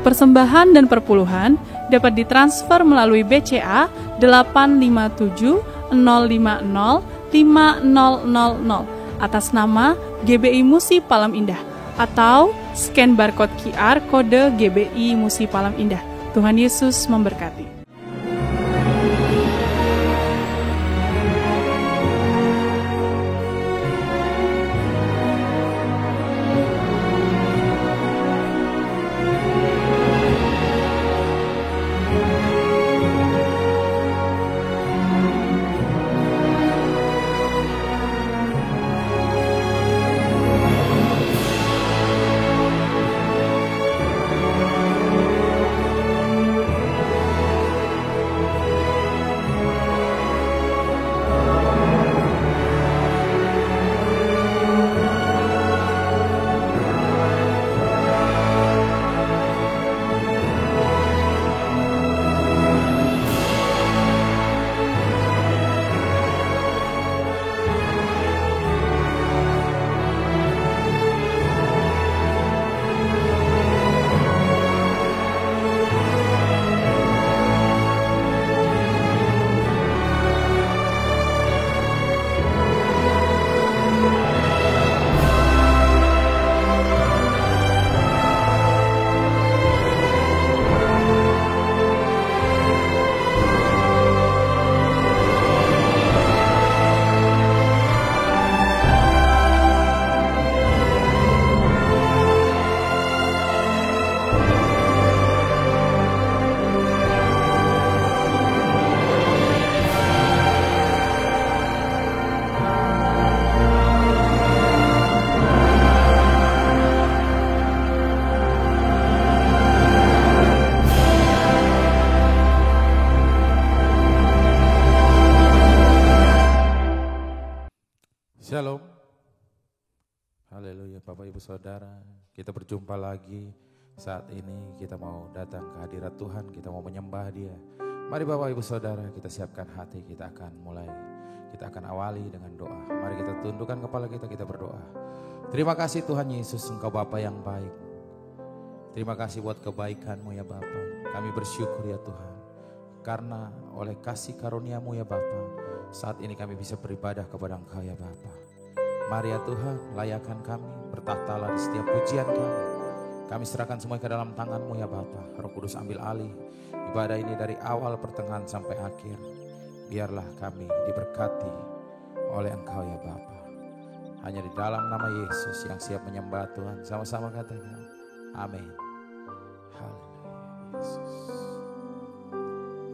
Persembahan dan perpuluhan dapat ditransfer melalui BCA 857 050 5000 atas nama GBI Musi Palam Indah atau scan barcode QR kode GBI Musi Palam Indah. Tuhan Yesus memberkati. Shalom. Haleluya Bapak Ibu Saudara, kita berjumpa lagi. Saat ini kita mau datang ke hadirat Tuhan, kita mau menyembah Dia. Mari Bapak Ibu Saudara, kita siapkan hati, kita akan awali dengan doa. Mari kita tundukkan kepala kita berdoa. Terima kasih Tuhan Yesus, Engkau Bapa yang baik. Terima kasih buat kebaikan-Mu ya Bapa. Kami bersyukur ya Tuhan, karena oleh kasih karunia-Mu ya Bapa, saat ini kami bisa beribadah kepada Engkau ya Bapa. Mari ya Tuhan, layakan kami, bertahtalah di setiap pujian kami. Kami serahkan semua ke dalam tangan-Mu ya Bapa. Roh Kudus ambil alih ibadah ini dari awal pertengahan sampai akhir. Biarlah kami diberkati oleh Engkau ya Bapa. Hanya di dalam nama Yesus yang siap menyembah Tuhan. Sama-sama katakan amin. Haleluya Yesus.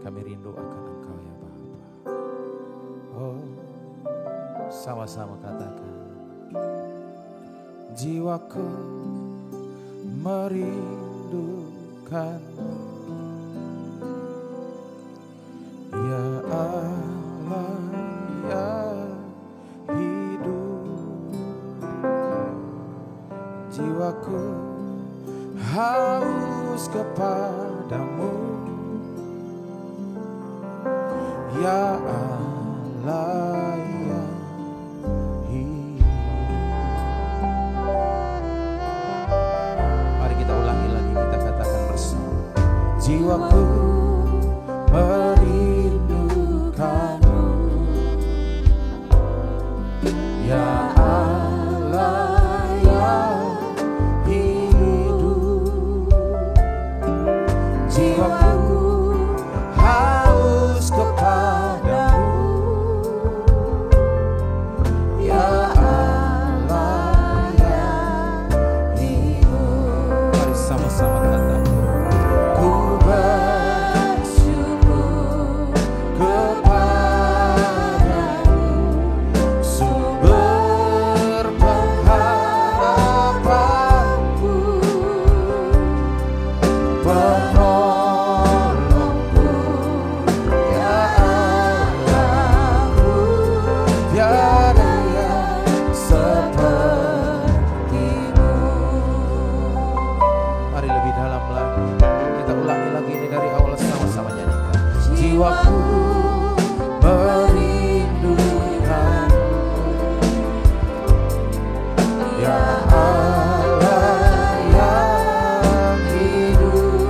Kami rindu akan Engkau ya Bapa. Oh, sama-sama katakan. Jiwaku merindukanmu, ya Allah ya hidup. Jiwaku haus kepadamu, ya Allah ya hidup. Mari kita ulangi lagi, kita katakan bersama. Jiwaku merindukanmu, ya Allah ya hidup. Jiwaku haus kepadamu, ya Allah ya hidup. Mari sama-sama katakan. Ku bersyukur kepadamu, sumber pengharapanku, penolongku, ya Allahku, tiada yang sepertimu. Mari lebih dalam lagi, kita ulangi lagi ini dari awal, sama-sama nyanyikan. Jiwaku merindukanmu, ya Allah yang hidup.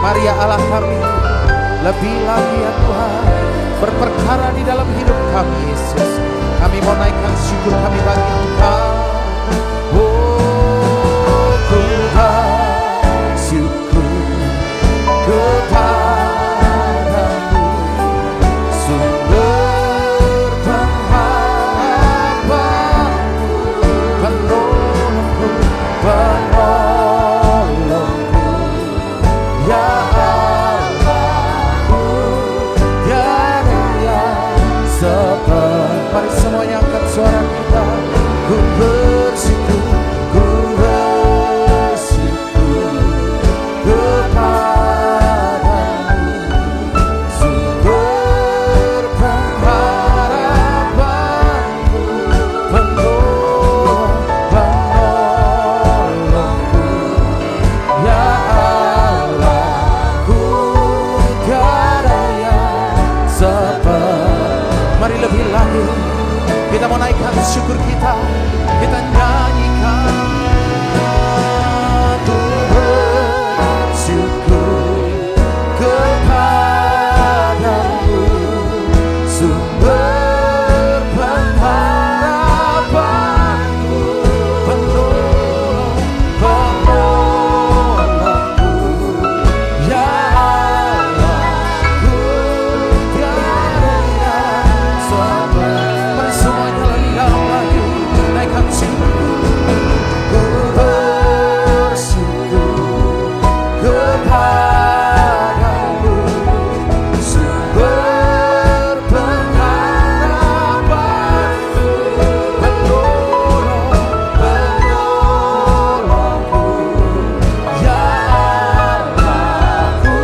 Mari ya Allah kami, lebih lagi ya Tuhan, berperkara di dalam hidup kami Yesus. Kami mau naikkan syukur kami bagi Engkau. Oh, ku bersyukur kepadamu, sumber pengharapanku, penolongku, penolongku, ya Allahku, tiada yang seperti. Mari semuanya angkat suara kita. Ku bersyukur, ku bersyukur kepadamu, sumber pengharapanku, penolongku, ya Allahku, tiada yang seperti. Mari lebih lagi kita mau naikkan syukur kita, kita nyanyikan. Ku bersyukur kepadamu, sumber pengharapanku, penolongku, ya Allahku, tiada yang seperti. Mari semuanya lagi dalam lagi naikkan syukur. Ku bersyukur kepadamu, sumber pengharapanku, penolongku, ya Allahku,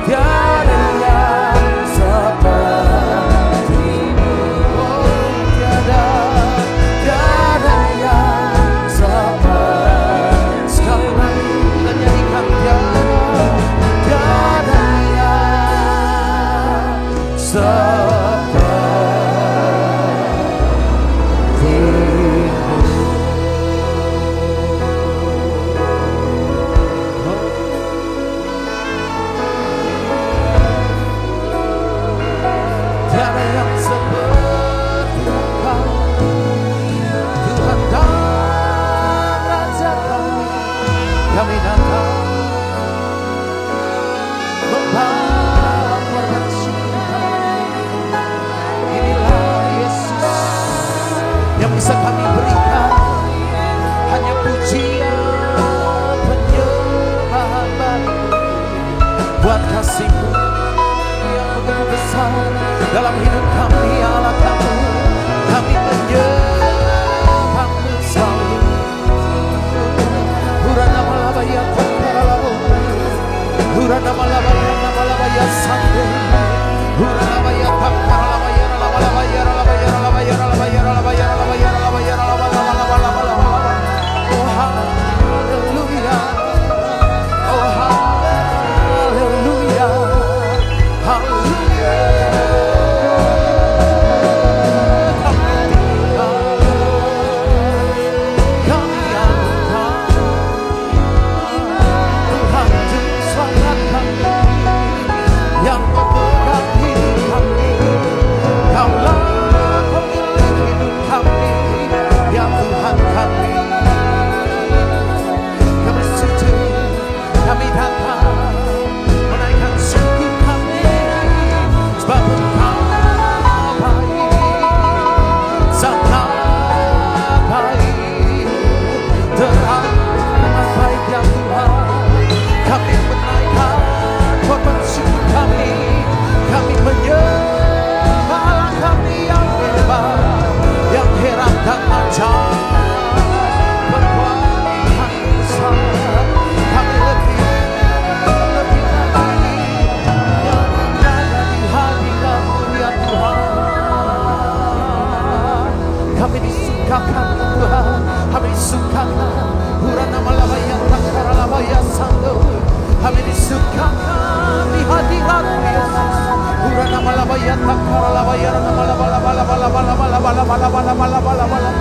tiada yang sepertimu. Oh, tiada yang seperti. Sekali lagi kita nyanyikan, tiada yang sepertimu. Tiada yang seperti Engkau, Tuhan dan Raja kami. Kami datang membawakan syukur kami. Inilah Yesus yang bisa kami berikan, hanya pujian penyembahan bagimu. Buat kasih-Mu yang begitu besar dalam hidup kami, ya Allah kami, kami menyembah-Mu selalu. Hurana malabaya kokaralabu, hurana malabaya namalabaya sande, hurana baya kokaralabaya nalabalabaya nalabaya nalabaya nalabaya nalabaya nalabaya nalabaya nalabaya. Oh haleluya, oh haleluya, haleluya. Kami angkat Tuhan Juru Selamat kami, yang memegang hidup kami. Kaulah pemilik hidup kami, ya Tuhan kami. Kami sujud, kami datang menaikkan syukur kami, sebab Engkau baik, sangat baik, teramat baik ya Tuhan. Kami menaikkan korban syukur kami, kami menyembah kami yang hebat, yang heran dan ajaib. Perbuatan besar kami lebih lagi yang berada di hadirat-Mu ya Tuhan. Kami disukakan Tuhan, kami disukakan. Hurana malabaya takaralabaya sando, kami disukakan di hadirat-Mu Yesus. Hurana malabaya takaralabaya nalabalabalabalabalabalabalabalabalabalabalabalabala.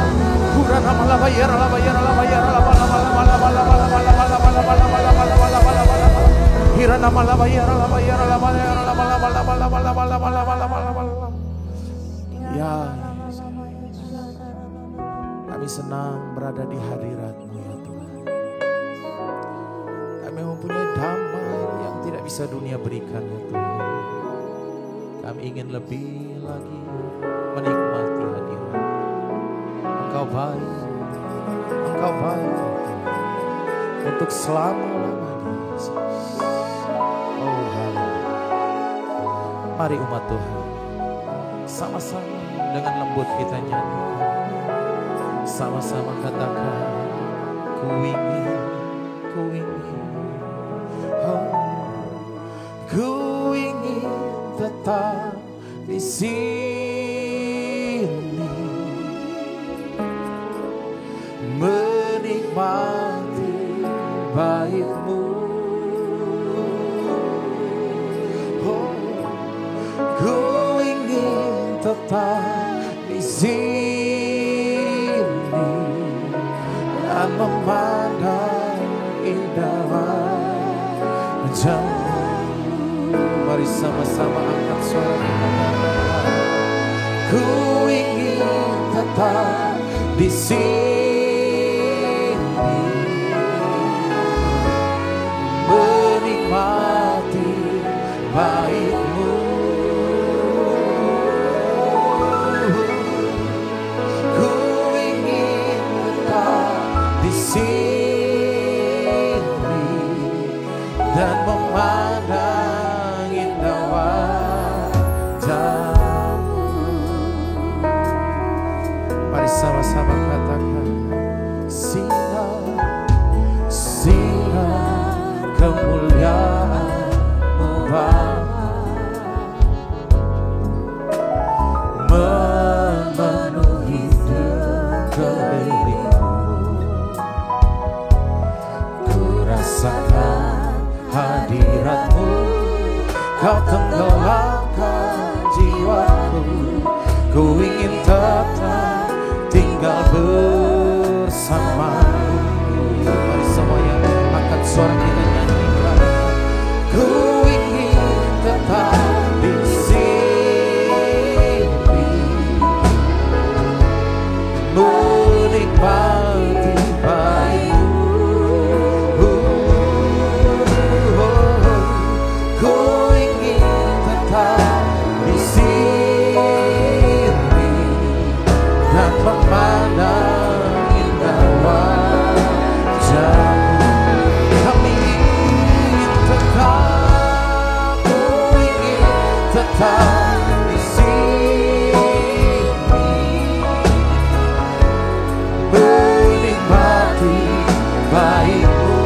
Hurana malabaya nalabaya nalabaya nalabalabalabalabalabalabalabalabalabalabalabalabalabalabala. Ya, kami senang berada di hadirat-Mu ya Tuhan. Kami mempunyai damai yang tidak bisa dunia berikan ya Tuhan. Kami ingin lebih lagi menikmati hadirat. Engkau baik ya Tuhan. Untuk selama-lamanya Yesus. Oh haleluya. Mari umat Tuhan, sama-sama dengan lembut kita nyanyikan. Sama-sama katakan, ku ingin, oh, ku ingin tetap di sini, menikmati baik-Mu. Oh, ku ingin tetap di sini dan memandang indah wajah-Mu. Mari sama-sama angkat suara kita. Ku ingin tetap di sini, menikmati baik-Mu. Ku ingin tetap di sini dan memandang indah wajah-Mu. Mari sama-sama katakan, sinar kemuliaan-Mu Bapa memenuhi kekeliling-Mu. Ku rasakan hadirat-Mu, Kau tenggelamkan jiwaku. Ku ingin tetap tinggal bersama-Mu. Mari semuanya angkat suara kita nyanyikan. Ku ingin tetap di sini, menikmati baik-Mu. Ku ingin tetap di sini dan memandang indah wajah-Mu. Kami ingin tetap, ku ingin tetap di sini, menikmati baik-Mu.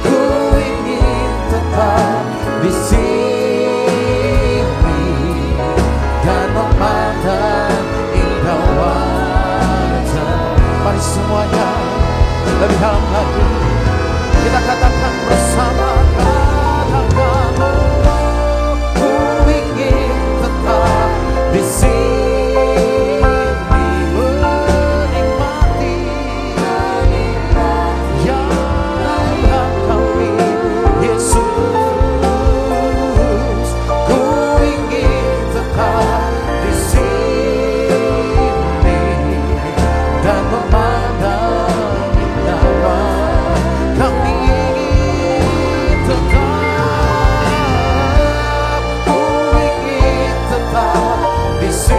Ku ingin tetap di sini dan memandang indah wajah. Mari semuanya lebih dalam lagi kita katakan bersama, katakan, oh, ku ingin tetap di sini, menikmati yang kami Yesus. Ku ingin tetap di sini dan memandang indah wajah. Kami ingin tetap, ku ingin tetap di sini.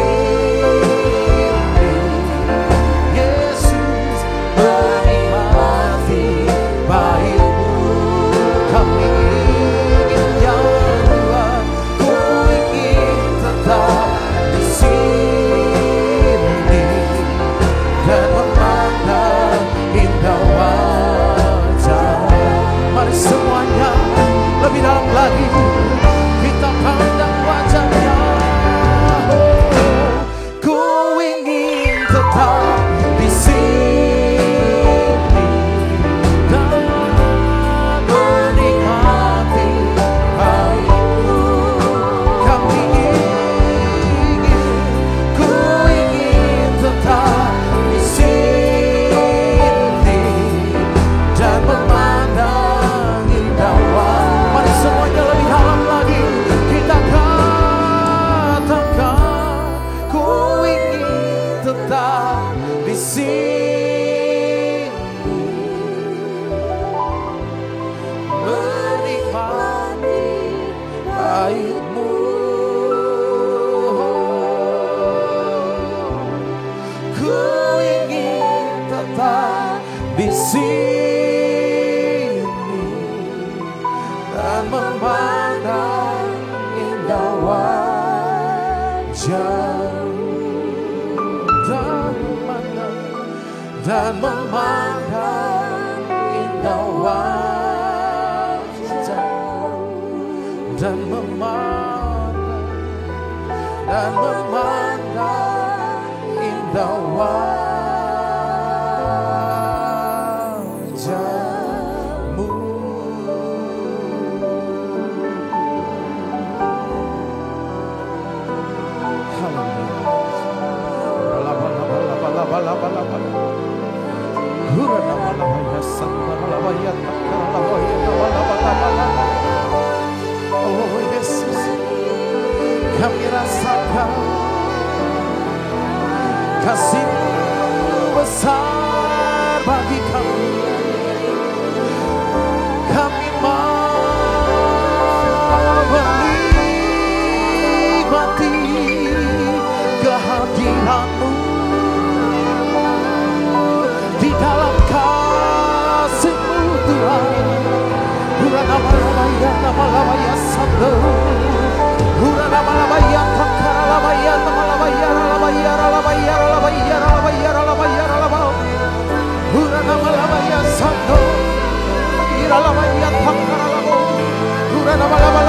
dan memandang indah wajah, dan memandang indah wajah-Mu. Oh Yesus, kami rasakan kasih-Mu besar bagi kami. Kami mau menikmati kehadiran-Mu di dalam kasih-Mu Tuhan. Nama-nama satu, nama-nama yang takara-labaya, nama-labaya, labaya, labaya, labaya, labaya, labaya, labaya, nama-labaya satu, labaya takara-labo, nama-labaya,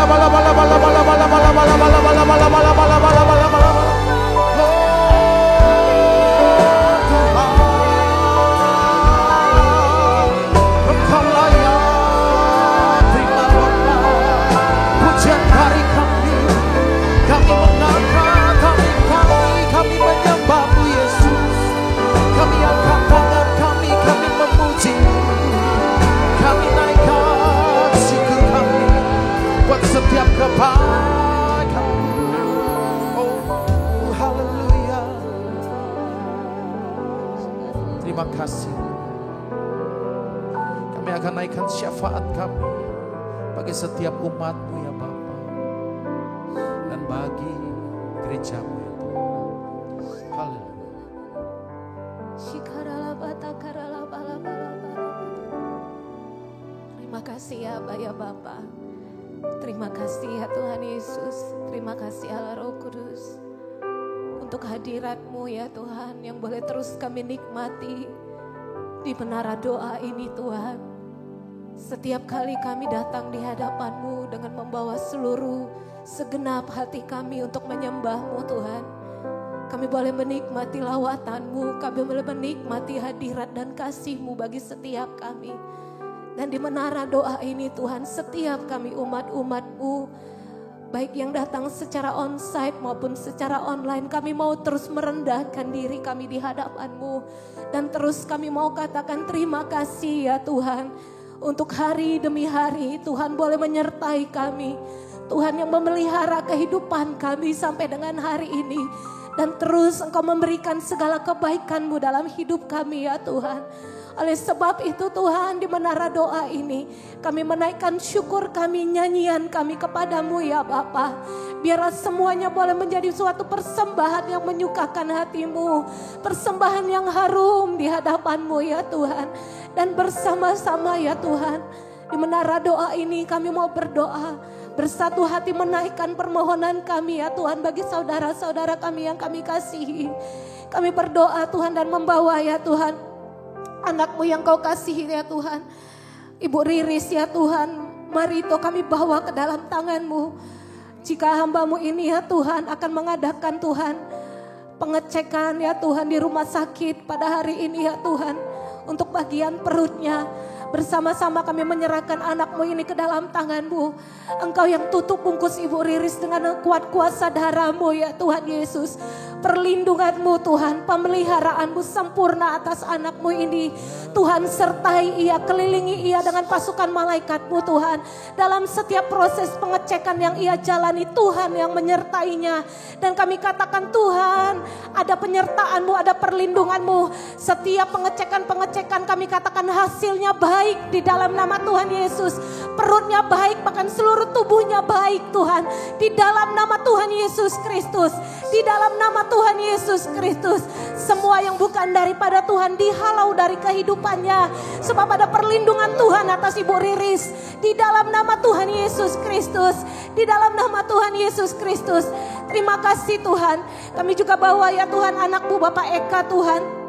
kami menyembah-Mu Yesus. Kami angkat tangan kami memuji. Kami naikkan syukur kami buat setiap kebaikan. Oh haleluya. Terima kasih. Kami akan naikkan syafaat kami bagi setiap umat-Mu ya Bapa, dan bagi gereja-Mu ya Tuhan. Haleluya. Terima kasih ya Abah ya Bapa. Terima kasih ya Tuhan Yesus. Terima kasih Allah Roh Kudus untuk hadirat-Mu ya Tuhan, yang boleh terus kami nikmati di menara doa ini Tuhan. Setiap kali kami datang di hadapan-Mu dengan membawa seluruh segenap hati kami untuk menyembah-Mu Tuhan. Kami boleh menikmati lawatan-Mu, kami boleh menikmati hadirat dan kasih-Mu bagi setiap kami. Dan di menara doa ini Tuhan, setiap kami umat-umat-Mu, baik yang datang secara onsite maupun secara online, kami mau terus merendahkan diri kami di hadapan-Mu. Dan terus kami mau katakan terima kasih ya Tuhan, untuk hari demi hari Tuhan boleh menyertai kami. Tuhan yang memelihara kehidupan kami sampai dengan hari ini. Dan terus Engkau memberikan segala kebaikan-Mu dalam hidup kami ya Tuhan. Oleh sebab itu Tuhan, di menara doa ini kami menaikkan syukur kami, nyanyian kami kepadamu ya Bapa. Biarlah semuanya boleh menjadi suatu persembahan yang menyukakan hatimu, persembahan yang harum di hadapanmu ya Tuhan. Dan bersama-sama ya Tuhan, di menara doa ini kami mau berdoa, bersatu hati menaikkan permohonan kami ya Tuhan bagi saudara-saudara kami yang kami kasihi. Kami berdoa Tuhan dan membawa ya Tuhan anak-Mu yang Kau kasihi ya Tuhan, Ibu Riris ya Tuhan, Marito kami bawa ke dalam tangan-Mu. Jika hamba-Mu ini ya Tuhan akan mengadakan Tuhan pengecekan ya Tuhan di rumah sakit pada hari ini ya Tuhan, untuk bagian perutnya, bersama-sama kami menyerahkan anak-Mu ini ke dalam tangan-Mu. Engkau yang tutup bungkus Ibu Riris dengan kuat kuasa darah-Mu ya Tuhan Yesus. Perlindungan-Mu Tuhan, pemeliharaanmu sempurna atas anak-Mu ini. Tuhan sertai ia, kelilingi ia dengan pasukan malaikat-Mu Tuhan. Dalam setiap proses pengecekan yang ia jalani, Tuhan yang menyertainya. Dan kami katakan Tuhan, ada penyertaan-Mu, ada perlindungan-Mu. Setiap pengecekan-pengecekan kami katakan hasilnya baik di dalam nama Tuhan Yesus. Perutnya baik, bahkan seluruh tubuhnya baik Tuhan. Di dalam nama Tuhan Yesus Kristus. Di dalam nama Tuhan Yesus Kristus, semua yang bukan daripada Tuhan dihalau dari kehidupannya. Sebab ada perlindungan Tuhan atas Ibu Riris. Di dalam nama Tuhan Yesus Kristus. Di dalam nama Tuhan Yesus Kristus. Terima kasih Tuhan. Kami juga bawa ya Tuhan anakmu Bapak Eka Tuhan.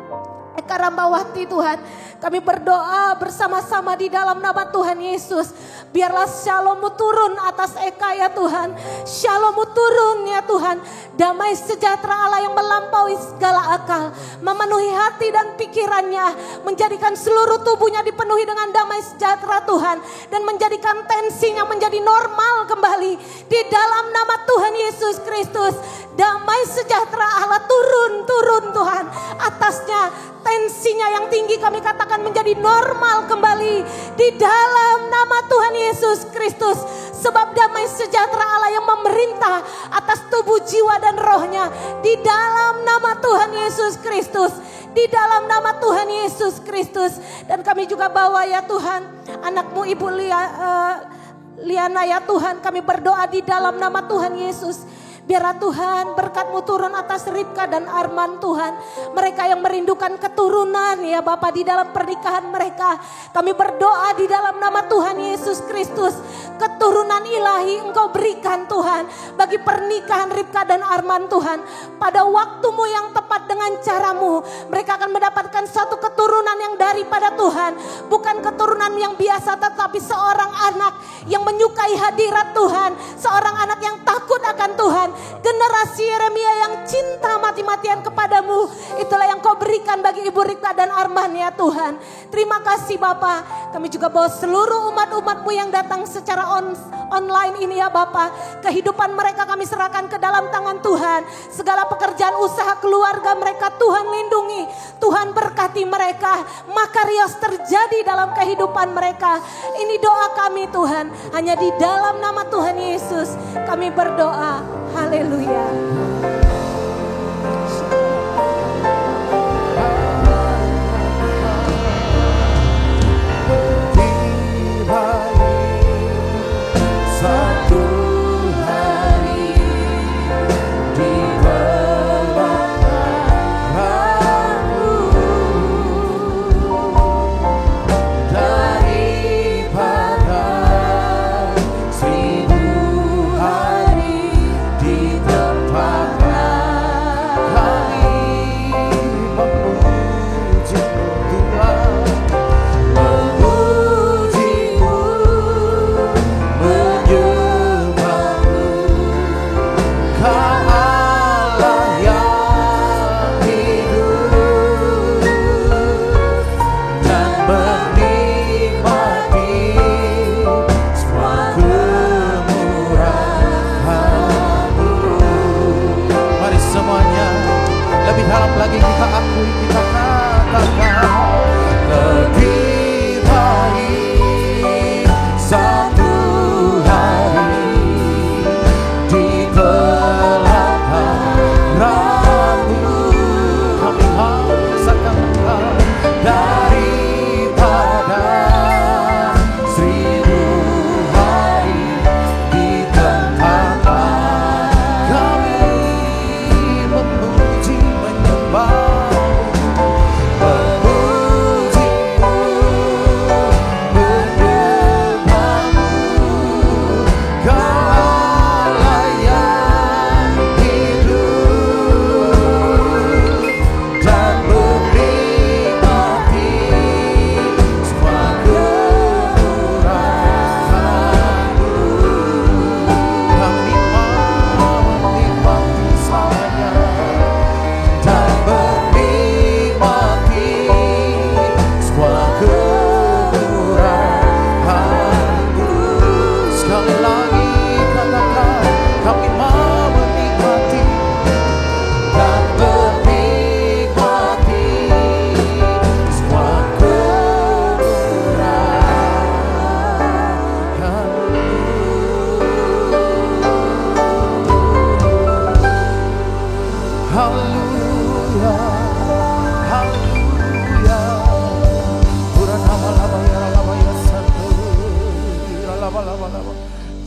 Eka Rambawati Tuhan. Kami berdoa bersama-sama di dalam nama Tuhan Yesus. Biarlah Shalom-Mu turun atas Eka ya Tuhan. Shalom-Mu turun ya Tuhan. Damai sejahtera Allah yang melampaui segala akal. Memenuhi hati dan pikirannya. Menjadikan seluruh tubuhnya dipenuhi dengan damai sejahtera Tuhan. Dan menjadikan tensinya menjadi normal kembali. Di dalam nama Tuhan Yesus Kristus. Damai sejahtera Allah turun Tuhan. Atasnya tensinya yang tinggi kami katakan menjadi normal kembali di dalam nama Tuhan Yesus Kristus. Sebab damai sejahtera Allah yang memerintah atas tubuh, jiwa dan rohnya di dalam nama Tuhan Yesus Kristus. Di dalam nama Tuhan Yesus Kristus. Dan kami juga bawa ya Tuhan anakmu Ibu Liana ya Tuhan. Kami berdoa di dalam nama Tuhan Yesus. Biarlah Tuhan berkat-Mu turun atas Ripka dan Arman Tuhan. Mereka yang merindukan keturunan ya Bapa di dalam pernikahan mereka. Kami berdoa di dalam nama Tuhan Yesus Kristus. Keturunan ilahi Engkau berikan Tuhan. Bagi pernikahan Ripka dan Arman Tuhan. Pada waktu-Mu yang tepat dengan cara-Mu. Mereka akan mendapatkan satu keturunan yang daripada Tuhan. Bukan keturunan yang biasa tetapi seorang anak yang menyukai hadirat Tuhan. Seorang anak yang takut akan Tuhan. Generasi Yeremia yang cinta mati-matian kepadamu. Itulah yang Kau berikan bagi Ibu Rika dan Arman ya Tuhan. Terima kasih Bapa. Kami juga bawa seluruh umat-umat-Mu yang datang secara online ini ya Bapa. Kehidupan mereka kami serahkan ke dalam tangan Tuhan. Segala pekerjaan usaha keluarga mereka Tuhan lindungi. Tuhan berkati mereka. Makarios terjadi dalam kehidupan mereka. Ini doa kami Tuhan. Hanya di dalam nama Tuhan Yesus kami berdoa. Haleluya.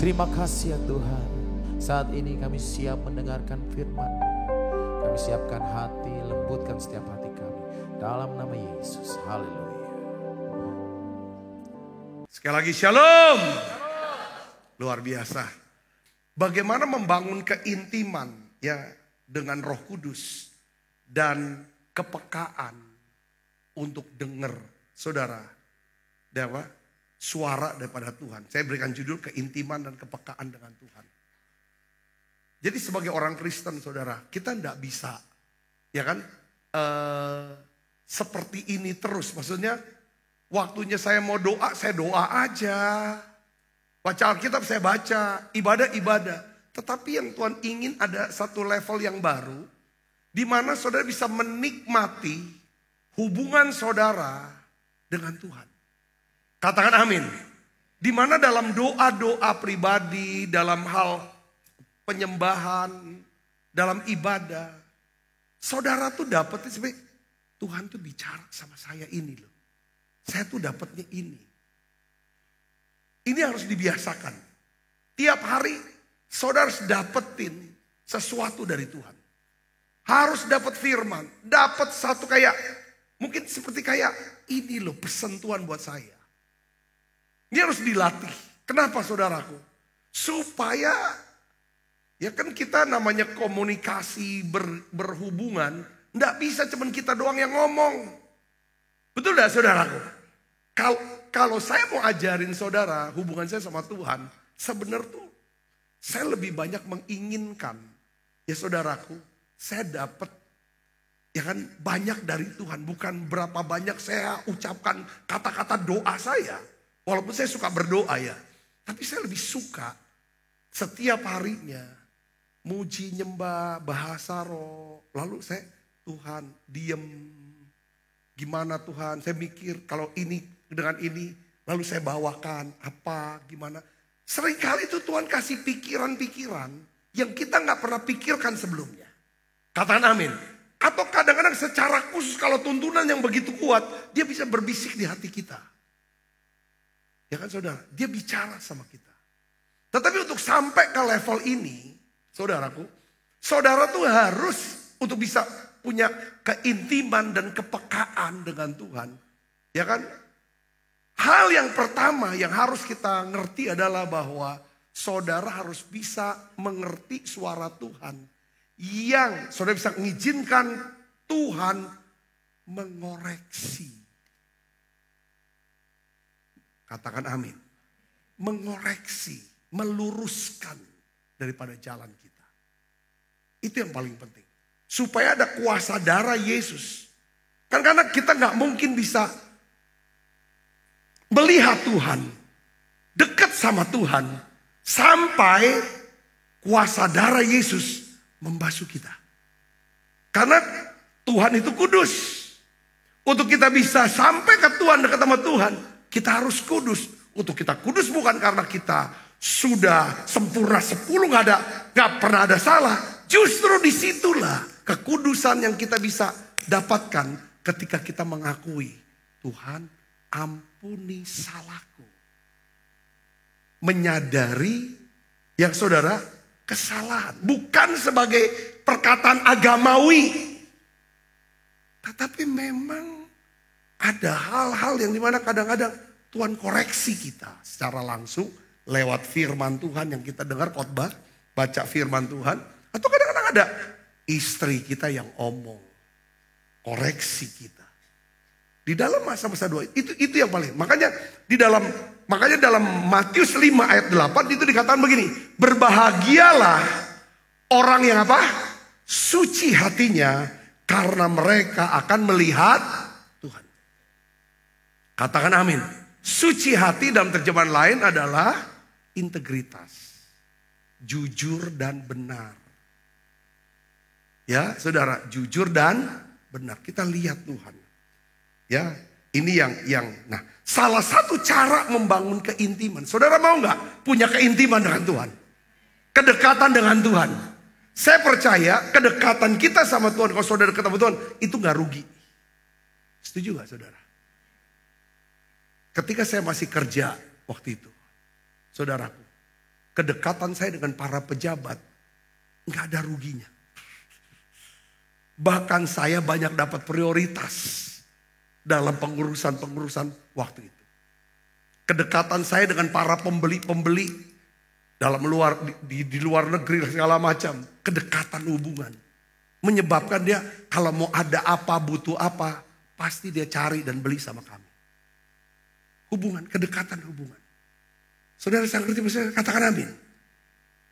Terima kasih ya Tuhan. Saat ini kami siap mendengarkan firman. Kami siapkan hati, lembutkan setiap hati kami. Dalam nama Yesus, haleluya. Sekali lagi shalom. Luar biasa. Bagaimana membangun keintiman ya dengan Roh Kudus dan kepekaan untuk dengar saudara suara daripada Tuhan. Saya berikan judul keintiman dan kepekaan dengan Tuhan. Jadi sebagai orang Kristen saudara, kita tidak bisa ya kan seperti ini terus. Maksudnya waktunya saya mau doa, saya doa aja. Baca Alkitab saya baca, ibadah. Tetapi yang Tuhan ingin ada satu level yang baru, di mana saudara bisa menikmati hubungan saudara dengan Tuhan. Katakan amin. Di mana dalam doa-doa pribadi, dalam hal penyembahan, dalam ibadah, saudara tuh dapetnya sebenarnya Tuhan tuh bicara sama saya ini loh. Saya tuh dapatnya ini. Ini harus dibiasakan. Tiap hari saudara harus dapetin sesuatu dari Tuhan. Harus dapat firman. Dapat satu kayak, mungkin seperti kayak ini loh pesan Tuhan buat saya. Ini harus dilatih. Kenapa saudaraku? Supaya, ya kan kita namanya komunikasi berhubungan. Nggak bisa cuman kita doang yang ngomong. Betul gak saudaraku? Kalau saya mau ajarin saudara hubungan saya sama Tuhan, sebenarnya tuh saya lebih banyak menginginkan, ya saudaraku, saya dapat ya kan banyak dari Tuhan. Bukan berapa banyak saya ucapkan kata-kata doa saya. Walaupun saya suka berdoa ya. Tapi saya lebih suka setiap harinya muji, nyembah, bahasa roh. Lalu saya, Tuhan diem. Gimana Tuhan? Saya mikir kalau ini dengan ini, lalu saya bawakan apa, gimana. Seringkali itu Tuhan kasih pikiran-pikiran yang kita nggak pernah pikirkan sebelumnya. Katakan amin. Atau kadang-kadang secara khusus kalau tuntunan yang begitu kuat, dia bisa berbisik di hati kita. Ya kan saudara, dia bicara sama kita. Tetapi untuk sampai ke level ini, saudaraku, saudara tuh harus untuk bisa punya keintiman dan kepekaan dengan Tuhan. Ya kan? Hal yang pertama yang harus kita ngerti adalah bahwa saudara harus bisa mengerti suara Tuhan. Yang saudara bisa mengizinkan Tuhan mengoreksi. Katakan amin. Mengoreksi, meluruskan daripada jalan kita. Itu yang paling penting. Supaya ada kuasa darah Yesus. Kan karena kita gak mungkin bisa melihat Tuhan, dekat sama Tuhan, sampai kuasa darah Yesus membasuh kita. Karena Tuhan itu kudus. Untuk kita bisa sampai ke Tuhan, dekat sama Tuhan, kita harus kudus. Untuk kita kudus bukan karena kita sudah sempurna 10, gak pernah ada salah. Justru disitulah kekudusan yang kita bisa dapatkan ketika kita mengakui Tuhan, ampuni salahku. Menyadari yang saudara kesalahan. Bukan sebagai perkataan agamawi. Tetapi memang ada hal-hal yang dimana kadang-kadang Tuhan koreksi kita secara langsung. Lewat firman Tuhan yang kita dengar khotbah. Baca firman Tuhan. Atau kadang-kadang ada istri kita yang omong. Koreksi kita. Di dalam masa-masa doa itu yang paling. Makanya dalam Matius 5 ayat 8 itu dikatakan begini. Berbahagialah orang yang apa? Suci hatinya karena mereka akan melihat Tuhan. Katakan amin. Suci hati dalam terjemahan lain adalah integritas. Jujur dan benar. Ya, saudara, jujur dan benar. Kita lihat Tuhan. Ya, ini yang nah, salah satu cara membangun keintiman. Saudara mau nggak punya keintiman dengan Tuhan? Kedekatan dengan Tuhan. Saya percaya kedekatan kita sama Tuhan, kalau saudara dekat sama Tuhan, itu nggak rugi. Setuju nggak saudara? Ketika saya masih kerja waktu itu, saudaraku, kedekatan saya dengan para pejabat nggak ada ruginya. Bahkan saya banyak dapat prioritas dalam pengurusan waktu itu. Kedekatan saya dengan para pembeli-pembeli di luar negeri segala macam. Kedekatan hubungan. Menyebabkan dia kalau mau ada apa, butuh apa, pasti dia cari dan beli sama kami. Hubungan, kedekatan hubungan. Saudara saya ngerti maksudnya? Katakan amin.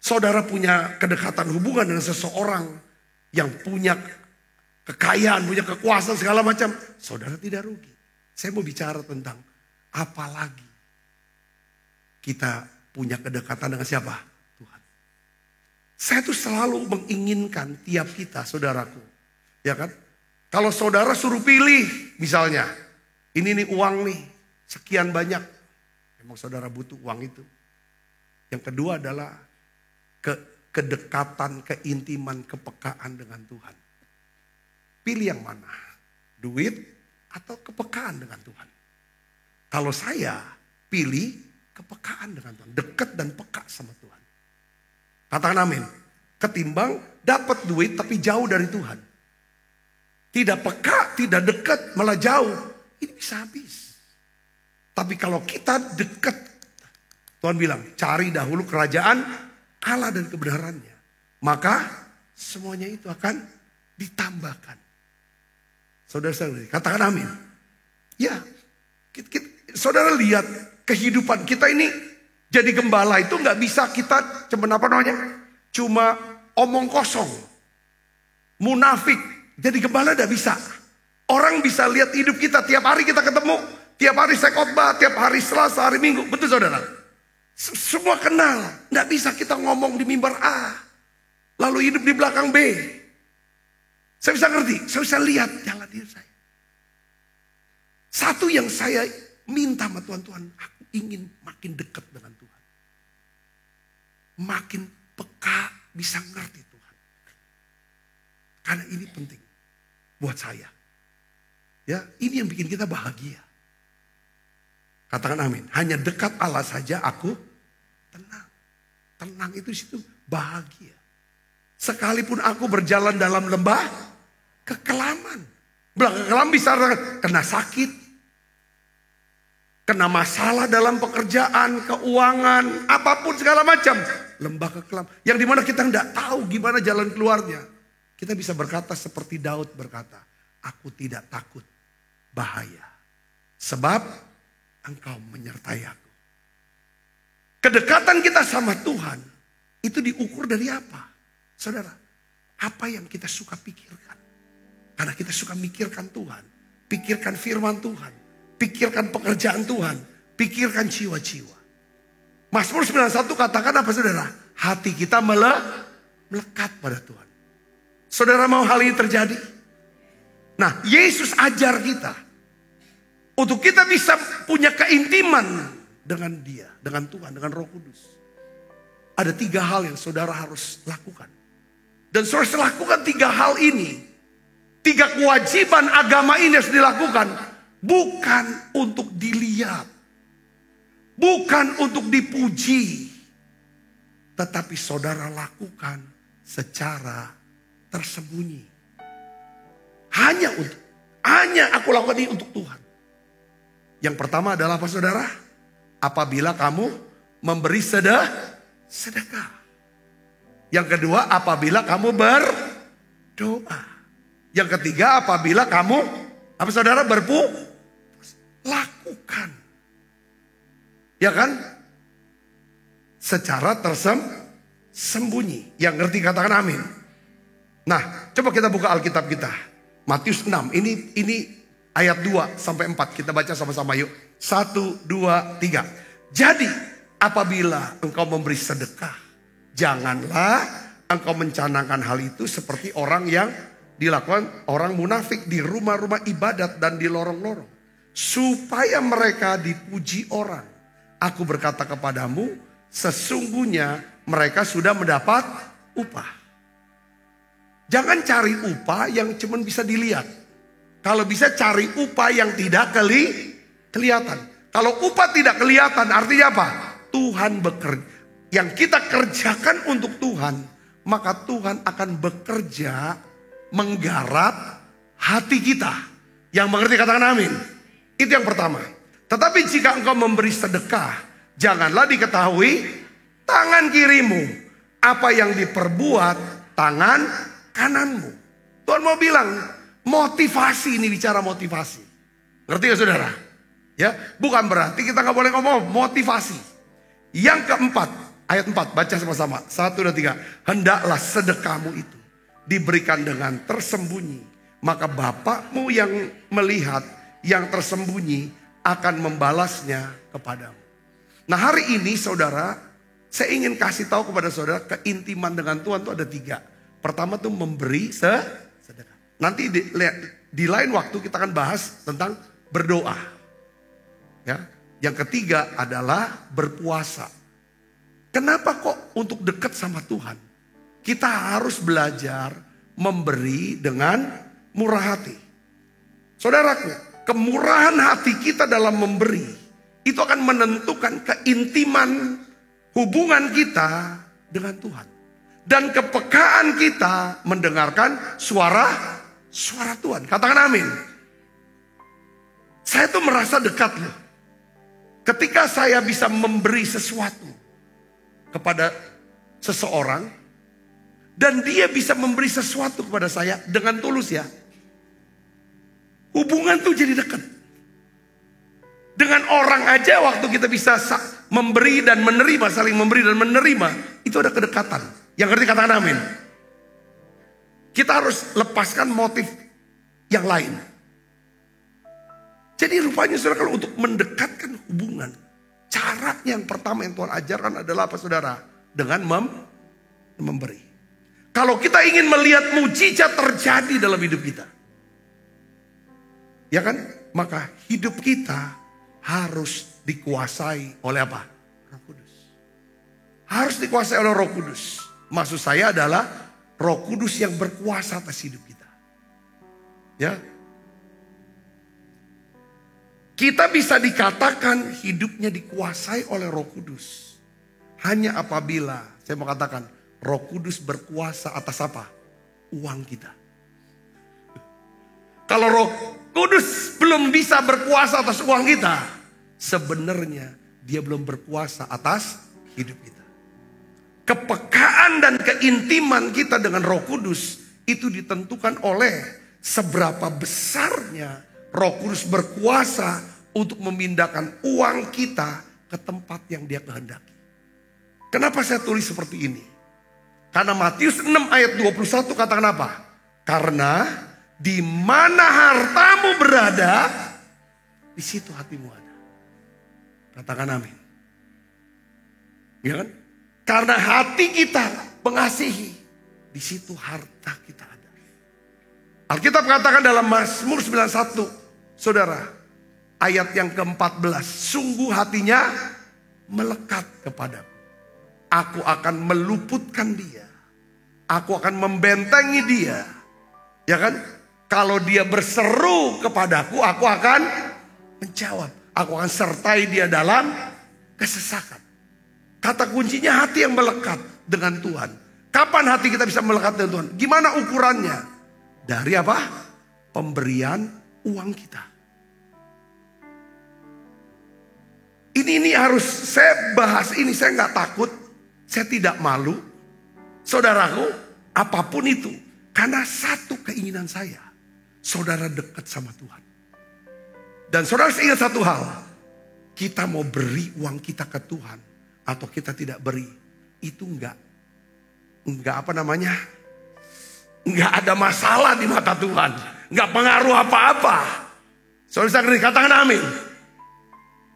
Saudara punya kedekatan hubungan dengan seseorang yang punya kekayaan, punya kekuasaan segala macam. Saudara tidak rugi. Saya mau bicara tentang apalagi kita punya kedekatan dengan siapa? Tuhan. Saya tuh selalu menginginkan tiap kita, saudaraku. Ya kan? Kalau saudara suruh pilih misalnya. Ini nih uang nih. Sekian banyak. Memang saudara butuh uang itu. Yang kedua adalah kedekatan, keintiman, kepekaan dengan Tuhan. Pilih yang mana? Duit atau kepekaan dengan Tuhan? Kalau saya pilih kepekaan dengan Tuhan. Dekat dan peka sama Tuhan. Katakan amin. Ketimbang dapat duit tapi jauh dari Tuhan. Tidak peka, tidak dekat, malah jauh. Ini bisa habis. Tapi kalau kita dekat, Tuhan bilang, cari dahulu kerajaan Allah dan kebenarannya. Maka semuanya itu akan ditambahkan. Saudara-saudara, katakan amin. Ya, saudara lihat kehidupan kita ini jadi gembala itu nggak bisa kita cuma omong kosong, munafik. Jadi gembala nggak bisa. Orang bisa lihat hidup kita tiap hari kita ketemu, tiap hari saya khotbah, tiap hari Selasa, hari Minggu, betul saudara. Semua kenal, nggak bisa kita ngomong di mimbar A, lalu hidup di belakang B. Saya bisa ngerti, saya bisa lihat jalan hidup saya. Satu yang saya minta sama Tuhan, aku ingin makin dekat dengan Tuhan. Makin peka, bisa ngerti Tuhan. Karena ini penting buat saya. Ya, ini yang bikin kita bahagia. Katakan amin. Hanya dekat Allah saja aku tenang. Tenang itu situ bahagia. Sekalipun aku berjalan dalam lembah kekelaman. Kekelaman bisa kena sakit. Kena masalah dalam pekerjaan, keuangan, apapun segala macam. Lembah kekelaman. Yang dimana kita tidak tahu gimana jalan keluarnya. Kita bisa berkata seperti Daud berkata. Aku tidak takut bahaya. Sebab Engkau menyertai aku. Kedekatan kita sama Tuhan itu diukur dari apa? Saudara, apa yang kita suka pikirkan? Karena kita suka mikirkan Tuhan. Pikirkan firman Tuhan. Pikirkan pekerjaan Tuhan. Pikirkan jiwa-jiwa. Mazmur 91 katakan apa saudara? Hati kita melekat pada Tuhan. Saudara mau hal ini terjadi? Nah, Yesus ajar kita. Untuk kita bisa punya keintiman dengan Dia, dengan Tuhan, dengan Roh Kudus. Ada 3 hal yang saudara harus lakukan. Dan saudara lakukan 3 hal ini. 3 kewajiban agama ini harus dilakukan. Bukan untuk dilihat. Bukan untuk dipuji. Tetapi saudara lakukan secara tersembunyi. Hanya aku lakukan ini untuk Tuhan. Yang pertama adalah apa saudara? Apabila kamu memberi sedekah. Yang kedua apabila kamu berdoa. Yang ketiga apabila kamu apa saudara lakukan. Ya kan? Secara tersembunyi. Yang ngerti katakan amin. Nah, coba kita buka Alkitab kita. Matius 6. Ini ayat 2 sampai 4 kita baca sama-sama yuk. 1, 2, 3. Jadi apabila engkau memberi sedekah, janganlah engkau mencanangkan hal itu seperti orang yang dilakukan orang munafik di rumah-rumah ibadat dan di lorong-lorong. Supaya mereka dipuji orang. Aku berkata kepadamu, sesungguhnya mereka sudah mendapat upah. Jangan cari upah yang cuma bisa dilihat. Kalau bisa cari upah yang tidak kelihatan. Kalau upah tidak kelihatan artinya apa? Tuhan bekerja. Yang kita kerjakan untuk Tuhan. Maka Tuhan akan bekerja menggarap hati kita. Yang mengerti katakan amin. Itu yang pertama. Tetapi jika engkau memberi sedekah, janganlah diketahui tangan kirimu apa yang diperbuat tangan kananmu. Tuhan mau bilang, motivasi, ini bicara motivasi. Ngerti gak saudara? Ya, bukan berarti kita gak boleh ngomong motivasi. Yang keempat, ayat 4, baca sama-sama. 1, 2, 3. Hendaklah sedekahmu itu diberikan dengan tersembunyi. Maka Bapakmu yang melihat yang tersembunyi akan membalasnya kepadamu. Nah hari ini saudara, saya ingin kasih tahu kepada saudara keintiman dengan Tuhan itu ada 3. Pertama tuh memberi sedekah. Nanti di lain waktu kita akan bahas tentang berdoa. Ya. Yang ketiga adalah berpuasa. Kenapa kok untuk dekat sama Tuhan kita harus belajar memberi dengan murah hati. Saudaraku, kemurahan hati kita dalam memberi itu akan menentukan keintiman hubungan kita dengan Tuhan. Dan kepekaan kita mendengarkan suara Tuhan. Katakan amin. Saya tuh merasa dekat loh. Ketika saya bisa memberi sesuatu kepada seseorang dan dia bisa memberi sesuatu kepada saya dengan tulus ya. Hubungan tuh jadi dekat. Dengan orang aja waktu kita bisa memberi dan menerima, saling memberi dan menerima, itu ada kedekatan. Yang ngerti katakan amin. Kita harus lepaskan motif yang lain. Jadi rupanya saudara, kalau untuk mendekatkan hubungan, cara yang pertama yang Tuhan ajarkan adalah apa saudara? Dengan memberi. Kalau kita ingin melihat mujizat terjadi dalam hidup kita, ya kan? Maka hidup kita harus dikuasai oleh apa? Roh Kudus. Harus dikuasai oleh Roh Kudus. Maksud saya adalah Roh Kudus yang berkuasa atas hidup kita. Ya. Kita bisa dikatakan hidupnya dikuasai oleh Roh Kudus hanya apabila, saya mau katakan, Roh Kudus berkuasa atas apa? Uang kita. Kalau Roh Kudus belum bisa berkuasa atas uang kita, sebenarnya dia belum berkuasa atas hidup kita. Kepekaan dan keintiman kita dengan Roh Kudus itu ditentukan oleh seberapa besarnya Roh Kudus berkuasa untuk memindahkan uang kita ke tempat yang dia kehendaki. Kenapa saya tulis seperti ini? Karena Matius 6 ayat 21 katakan apa? Karena di mana hartamu berada, di situ hatimu ada. Katakan amin. Ya kan? Karena hati kita mengasihi, di situ harta kita ada. Alkitab katakan dalam Mazmur 91, saudara, ayat yang ke-14, sungguh hatinya melekat kepadaku. Aku akan meluputkan dia. Aku akan membentengi dia. Ya kan? Kalau dia berseru kepadaku, aku akan menjawab. Aku akan sertai dia dalam kesesakan. Kata kuncinya hati yang melekat dengan Tuhan. Kapan hati kita bisa melekat dengan Tuhan? Gimana ukurannya? Dari apa? Pemberian uang kita. Ini harus saya bahas ini. Saya nggak takut. Saya tidak malu. Saudaraku, apapun itu. Karena satu keinginan saya. Saudara dekat sama Tuhan. Dan saudara ingat satu hal. Kita mau beri uang kita ke Tuhan. Atau kita tidak beri. Itu enggak apa namanya. Enggak ada masalah di mata Tuhan. Enggak pengaruh apa-apa. Saudara katakan amin.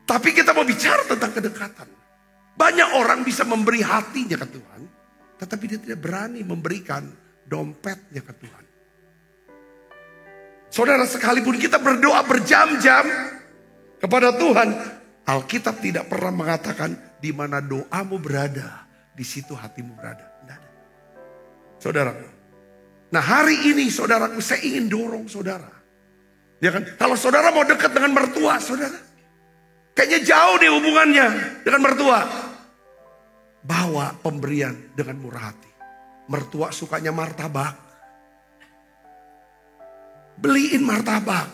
Tapi kita mau bicara tentang kedekatan. Banyak orang bisa memberi hatinya ke Tuhan. Tetapi dia tidak berani memberikan dompetnya ke Tuhan. Saudara, sekalipun kita berdoa berjam-jam kepada Tuhan, Alkitab tidak pernah mengatakan di mana doamu berada, di situ hatimu berada. Tidak ada. Saudaraku. Nah hari ini saudaraku, saya ingin dorong saudara. Ya kan? Kalau saudara mau dekat dengan mertua saudara, kayaknya jauh deh hubungannya dengan mertua. Bawa pemberian dengan murah hati. Mertua sukanya martabak. beliin martabak.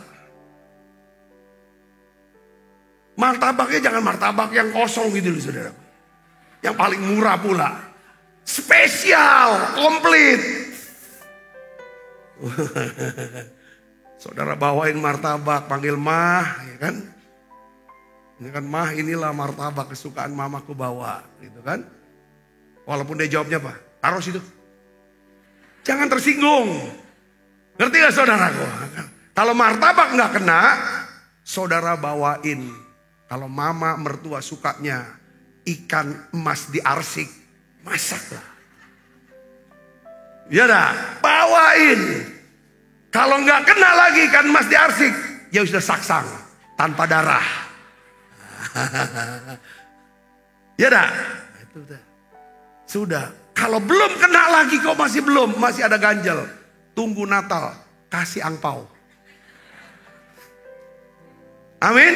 Martabaknya jangan martabak yang kosong gitu loh saudara. Yang paling murah pula. Spesial, komplit. Saudara bawain martabak, panggil mah, ya kan? Ini kan mah, inilah martabak kesukaan mamaku bawa, gitu kan? Walaupun dia jawabnya apa? Taruh situ. Jangan tersinggung. Ngerti gak saudaraku? Kalau martabak nggak kena, saudara bawain. Kalau mama mertua sukanya ikan emas diarsik, masaklah. Ya dah, bawain. Kalau nggak kena lagi ikan emas diarsik, ya sudah saksang tanpa darah. Ya dah, itu dah. Sudah. Kalau belum kena lagi kok masih ada ganjel. Tunggu Natal, kasih angpau. Amin.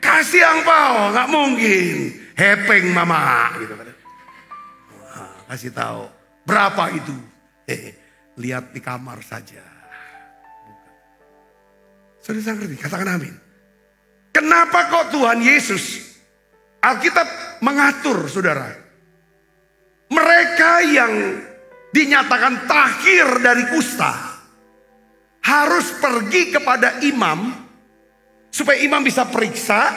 Kasih angpau, nggak mungkin. Hepeng mama, gitu kan. Kasih tahu berapa itu. Lihat di kamar saja. Saudara ngerti? Katakan amin. Kenapa kok Tuhan Yesus, Alkitab mengatur saudara. Mereka yang dinyatakan tahir dari kusta harus pergi kepada imam supaya imam bisa periksa.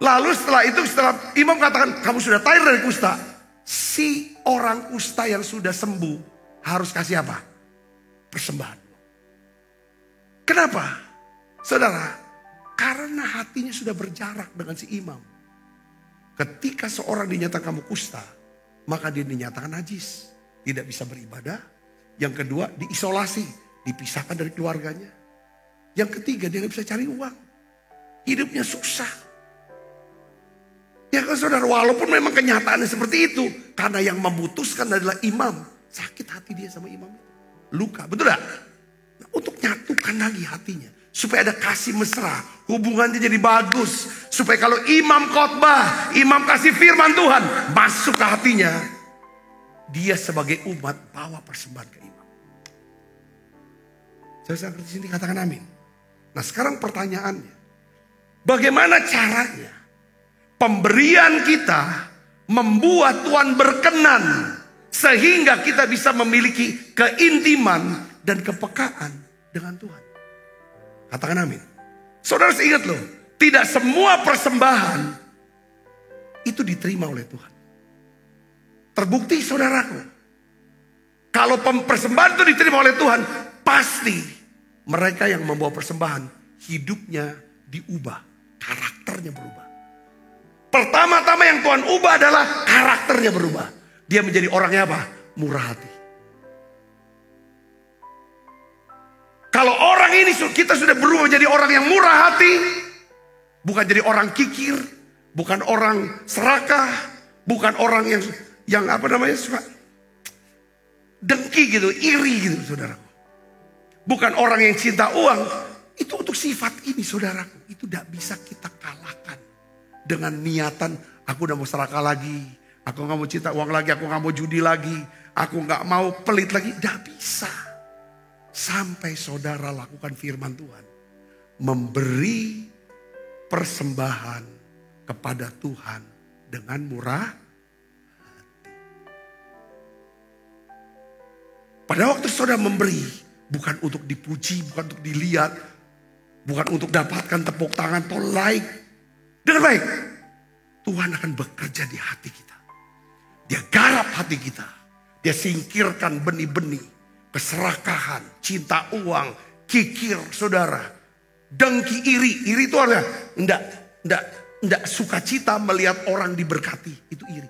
Lalu setelah itu setelah imam katakan kamu sudah tahir dari kusta, si orang kusta yang sudah sembuh harus kasih apa? Persembahan. Kenapa? Saudara, karena hatinya sudah berjarak dengan si imam. Ketika seorang dinyatakan kamu kusta, maka dia dinyatakan najis. Tidak bisa beribadah. Yang kedua, diisolasi. Dipisahkan dari keluarganya. Yang ketiga, dia gak bisa cari uang. Hidupnya susah. Ya kan saudara, walaupun memang kenyataannya seperti itu. Karena yang memutuskan adalah imam. Sakit hati dia sama imam itu. Luka, betul gak? Nah, untuk nyatukan lagi hatinya. Supaya ada kasih mesra. Hubungannya jadi bagus. Supaya kalau imam khotbah, imam kasih firman Tuhan, masuk ke hatinya. Dia sebagai umat bawa persembahan ke imam. Saya di sini katakan amin. Nah sekarang pertanyaannya. Bagaimana caranya pemberian kita membuat Tuhan berkenan. Sehingga kita bisa memiliki keintiman dan kepekaan dengan Tuhan. Katakan amin. Saudara ingat loh, tidak semua persembahan itu diterima oleh Tuhan. Terbukti saudaraku, kalau persembahan itu diterima oleh Tuhan, pasti mereka yang membawa persembahan hidupnya diubah, karakternya berubah. Pertama-tama yang Tuhan ubah adalah karakternya berubah. Dia menjadi orangnya apa? Murah hati. Kalau orang ini kita sudah berubah menjadi orang yang murah hati, bukan jadi orang kikir, bukan orang serakah, bukan orang yang apa namanya suka dengki gitu, iri gitu, saudaraku. Bukan orang yang cinta uang. Itu untuk sifat ini, saudaraku, itu tidak bisa kita kalahkan dengan niatan aku udah mau serakah lagi, aku nggak mau cinta uang lagi, aku nggak mau judi lagi, aku nggak mau pelit lagi, tidak bisa. Sampai saudara lakukan firman Tuhan. Memberi persembahan kepada Tuhan dengan murah hati. Pada waktu saudara memberi, bukan untuk dipuji, bukan untuk dilihat, bukan untuk dapatkan tepuk tangan atau like. Dengan baik, Tuhan akan bekerja di hati kita. Dia garap hati kita. Dia singkirkan benih-benih keserakahan, cinta uang, kikir, saudara, dengki, iri. Iri itu adalah enggak sukacita melihat orang diberkati. Itu iri.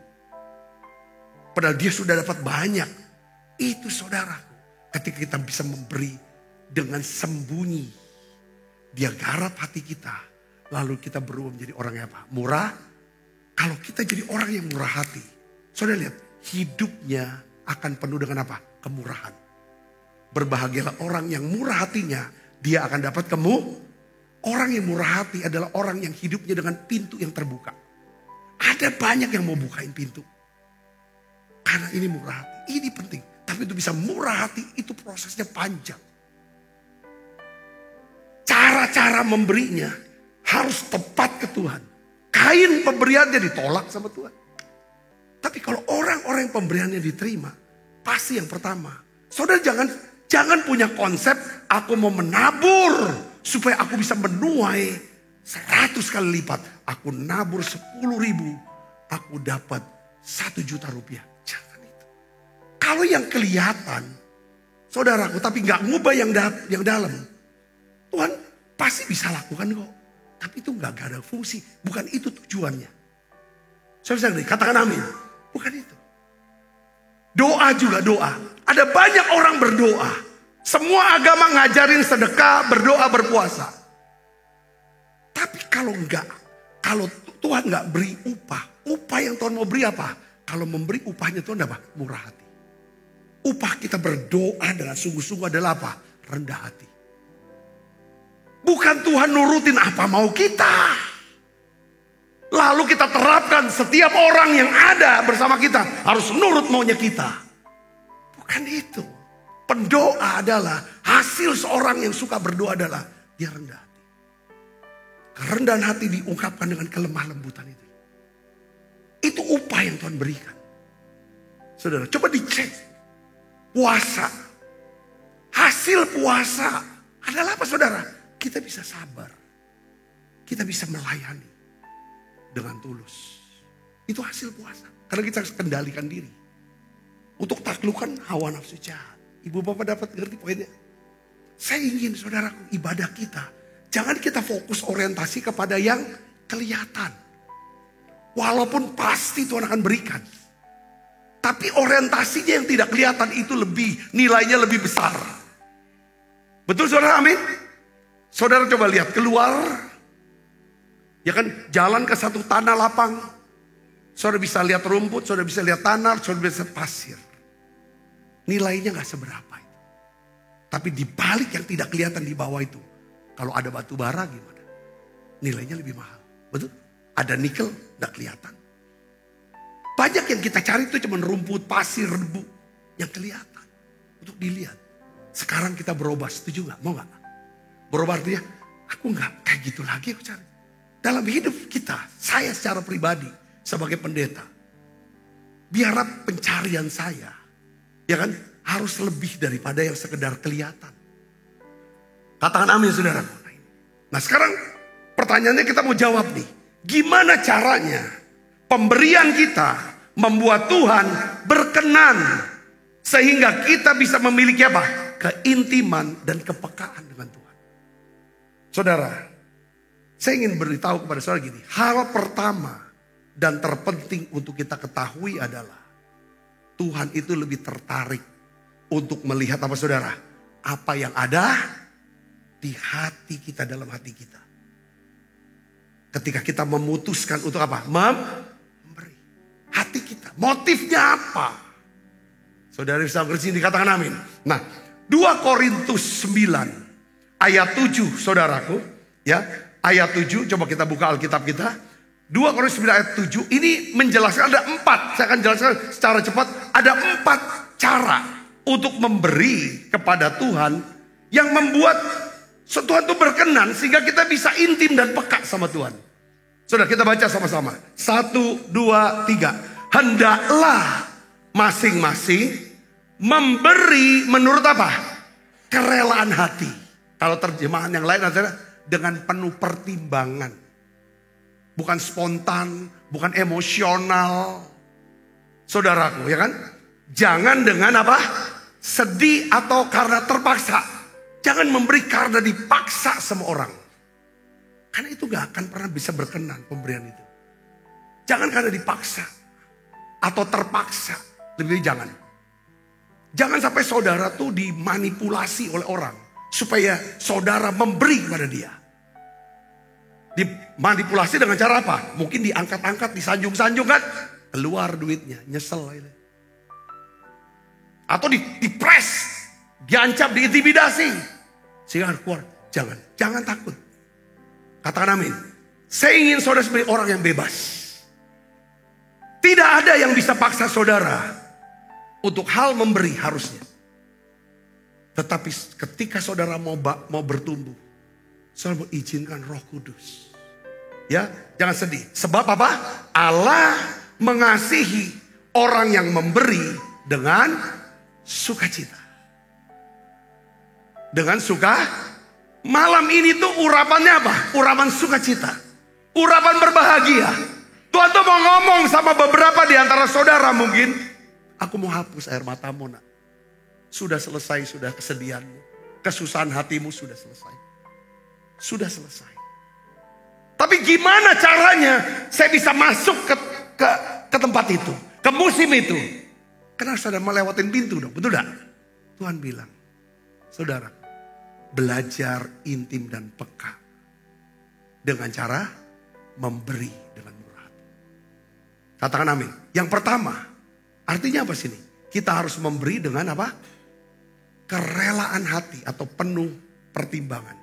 Padahal dia sudah dapat banyak. Itu saudara. Ketika kita bisa memberi dengan sembunyi, dia garap hati kita. Lalu kita berubah menjadi orang yang apa? Murah. Kalau kita jadi orang yang murah hati, saudara lihat, hidupnya akan penuh dengan apa? Kemurahan. Berbahagialah orang yang murah hatinya, dia akan dapat Orang yang murah hati adalah orang yang hidupnya dengan pintu yang terbuka. Ada banyak yang mau bukain pintu. Karena ini murah hati, ini penting. Tapi itu bisa murah hati, itu prosesnya panjang. cara memberinya harus tepat ke Tuhan. Kain pemberiannya ditolak sama Tuhan. Tapi kalau orang-orang yang pemberiannya diterima, pasti yang pertama, saudara jangan punya konsep aku mau menabur supaya aku bisa menuai 100 kali lipat. Aku nabur 10.000, aku dapat 1 juta rupiah. Jangan itu. Kalau yang kelihatan, saudaraku, tapi gak ngubah yang dalam, Tuhan pasti bisa lakukan kok. Tapi itu gak ada fungsi. Bukan itu tujuannya. Saudara, katakan amin. Bukan itu. Doa juga doa. Ada banyak orang berdoa. Semua agama ngajarin sedekah, berdoa, berpuasa. Tapi kalau Tuhan gak beri upah yang Tuhan mau beri apa? Kalau memberi upahnya Tuhan apa? Murah hati. Upah kita berdoa dengan sungguh-sungguh adalah apa? Rendah hati. Bukan Tuhan nurutin apa mau kita. Lalu kita terapkan setiap orang yang ada bersama kita harus nurut maunya kita. Bukan itu. Pendoa adalah hasil seorang yang suka berdoa adalah dia rendah hati. Kerendahan hati diungkapkan dengan kelemah lembutan itu. Itu upah yang Tuhan berikan. Saudara, coba dicek. Puasa. Hasil puasa adalah apa, saudara? Kita bisa sabar. Kita bisa melayani dengan tulus. Itu hasil puasa. Karena kita harus kendalikan diri. Untuk taklukkan hawa nafsu jahat. Ibu bapak dapat ngerti poinnya? Saya ingin saudaraku ibadah kita. Jangan kita fokus orientasi kepada yang kelihatan. Walaupun pasti Tuhan akan berikan. Tapi orientasinya yang tidak kelihatan itu nilainya lebih besar. Betul saudara, amin? Saudara coba lihat keluar. Ya kan, jalan ke satu tanah lapang. Saudara bisa lihat rumput, saudara bisa lihat tanah, saudara bisa pasir. Nilainya gak seberapa itu. Tapi di balik yang tidak kelihatan di bawah itu. Kalau ada batu bara gimana? Nilainya lebih mahal. Betul? Ada nikel, gak kelihatan. Banyak yang kita cari itu cuma rumput, pasir, debu. Yang kelihatan. Untuk dilihat. Sekarang kita berubah, setuju gak? Mau gak? Berubah artinya, aku gak kayak gitu lagi aku cari. Dalam hidup kita, saya secara pribadi, sebagai pendeta. Biarlah pencarian saya, ya kan, harus lebih daripada yang sekedar kelihatan. Katakan amin saudara. Nah sekarang pertanyaannya kita mau jawab nih. Gimana caranya pemberian kita membuat Tuhan berkenan. Sehingga kita bisa memiliki apa? Keintiman dan kepekaan dengan Tuhan. Saudara, saya ingin beritahu kepada saudara gini. Hal pertama dan terpenting untuk kita ketahui adalah Tuhan itu lebih tertarik untuk melihat apa saudara? Apa yang ada di hati kita, dalam hati kita. Ketika kita memutuskan untuk apa? Memberi. Hati kita. Motifnya apa? Saudara bisa ngerti, dikatakan amin. Nah, 2 Korintus 9 ayat 7 saudaraku. Ya, ayat 7, coba kita buka Alkitab kita. 2 Korintus 9 ayat 7, ini menjelaskan ada 4. Saya akan jelaskan secara cepat. Ada 4 cara untuk memberi kepada Tuhan yang membuat Tuhan itu berkenan sehingga kita bisa intim dan peka sama Tuhan. Saudara, kita baca sama-sama. 1, 2, 3. Hendaklah masing-masing memberi menurut apa? Kerelaan hati. Kalau terjemahan yang lain adalah dengan penuh pertimbangan. Bukan spontan, bukan emosional. Saudaraku, ya kan? Jangan dengan apa? Sedih atau karena terpaksa. Jangan memberi karena dipaksa sama orang. Karena itu gak akan pernah bisa berkenan pemberian itu. Jangan karena dipaksa. Atau terpaksa. Lebih jangan. Jangan sampai saudara tuh dimanipulasi oleh orang. Supaya saudara memberi kepada dia. Dimanipulasi dengan cara apa? Mungkin diangkat-angkat, disanjung-sanjung kan. Keluar duitnya, nyesel. Atau dipres, diancam, diintimidasi. Sehingga keluar. Jangan takut. Katakan amin. Saya ingin saudara sebagai orang yang bebas. Tidak ada yang bisa paksa saudara untuk hal memberi harusnya. Tetapi ketika saudara mau bertumbuh, Saudara mengizinkan Roh Kudus. Ya, jangan sedih. Sebab apa? Allah mengasihi orang yang memberi dengan sukacita. Dengan suka. Malam ini tuh urapannya apa? Urapan sukacita. Urapan berbahagia. Tuhan tuh mau ngomong sama beberapa di antara saudara mungkin. Aku mau hapus air matamu nak. Sudah selesai, sudah kesedihanmu. Kesusahan hatimu sudah selesai. Sudah selesai. Tapi gimana caranya saya bisa masuk ke tempat itu. Ke musim itu. Karena sudah melewatin pintu dong. Betul gak? Tuhan bilang. Saudara. Belajar intim dan peka. Dengan cara memberi dengan murah hati. Katakan amin. Yang pertama. Artinya apa sini? Kita harus memberi dengan apa? Kerelaan hati atau penuh pertimbangan.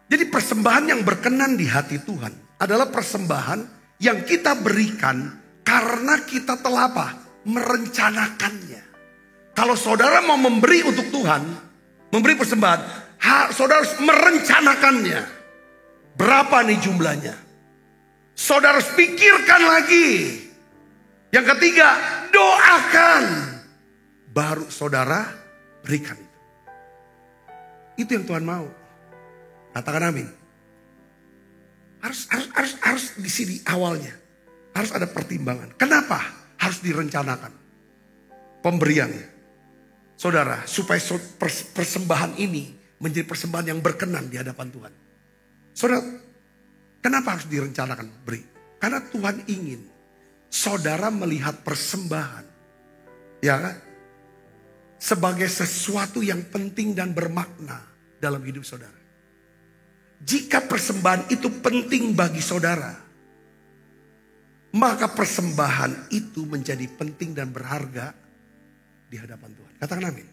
Jadi persembahan yang berkenan di hati Tuhan adalah persembahan yang kita berikan karena kita telah apa? Merencanakannya. Kalau saudara mau memberi untuk Tuhan, memberi persembahan, saudara harus merencanakannya. Berapa nih jumlahnya? Saudara harus pikirkan lagi. Yang ketiga, doakan. Baru saudara berikan itu. Itu yang Tuhan mau. Katakan amin. Harus di sini awalnya. Harus ada pertimbangan. Kenapa? Harus direncanakan. Pemberiannya. Saudara, supaya persembahan ini menjadi persembahan yang berkenan di hadapan Tuhan. Saudara, kenapa harus direncanakan beri? Karena Tuhan ingin saudara melihat persembahan. Ya kan? Sebagai sesuatu yang penting dan bermakna dalam hidup saudara. Jika persembahan itu penting bagi saudara, maka persembahan itu menjadi penting dan berharga di hadapan Tuhan. Katakan amin.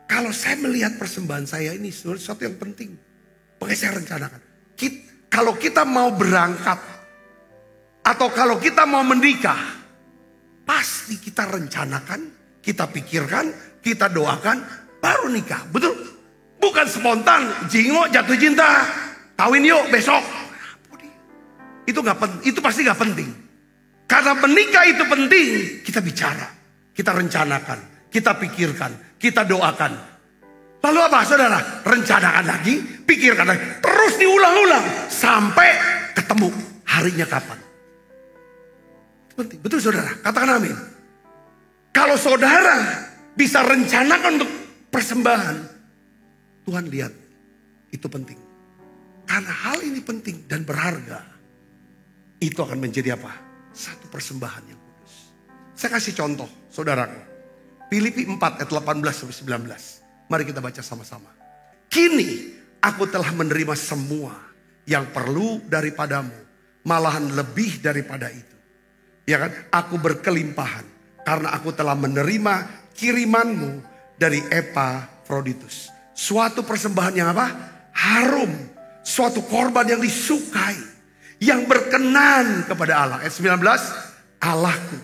Kalau saya melihat persembahan saya ini sesuatu yang penting, makanya saya rencanakan. Kalau kita mau berangkat, atau kalau kita mau menikah, pasti kita rencanakan, kita pikirkan, kita doakan, baru nikah. Betul? Bukan spontan, jingok jatuh cinta, kawin yuk besok. Itu pasti gak penting. Karena menikah itu penting, kita bicara, kita rencanakan, kita pikirkan, kita doakan. Lalu apa saudara? Rencanakan lagi, pikirkan lagi, terus diulang-ulang sampai ketemu harinya kapan. Penting, betul saudara? Katakan amin. Kalau saudara bisa rencanakan untuk persembahan, Tuhan lihat itu penting. Karena hal ini penting dan berharga, itu akan menjadi apa? Satu persembahan yang kudus. Saya kasih contoh, saudaraku. Filipi 4 ayat 18-19. Mari kita baca sama-sama. Kini aku telah menerima semua yang perlu daripadamu, malahan lebih daripada itu. Ya kan? Aku berkelimpahan karena aku telah menerima kirimanmu dari Epafroditus. Suatu persembahan yang apa? Harum. Suatu korban yang disukai. Yang berkenan kepada Allah. Ayat 19. Allahku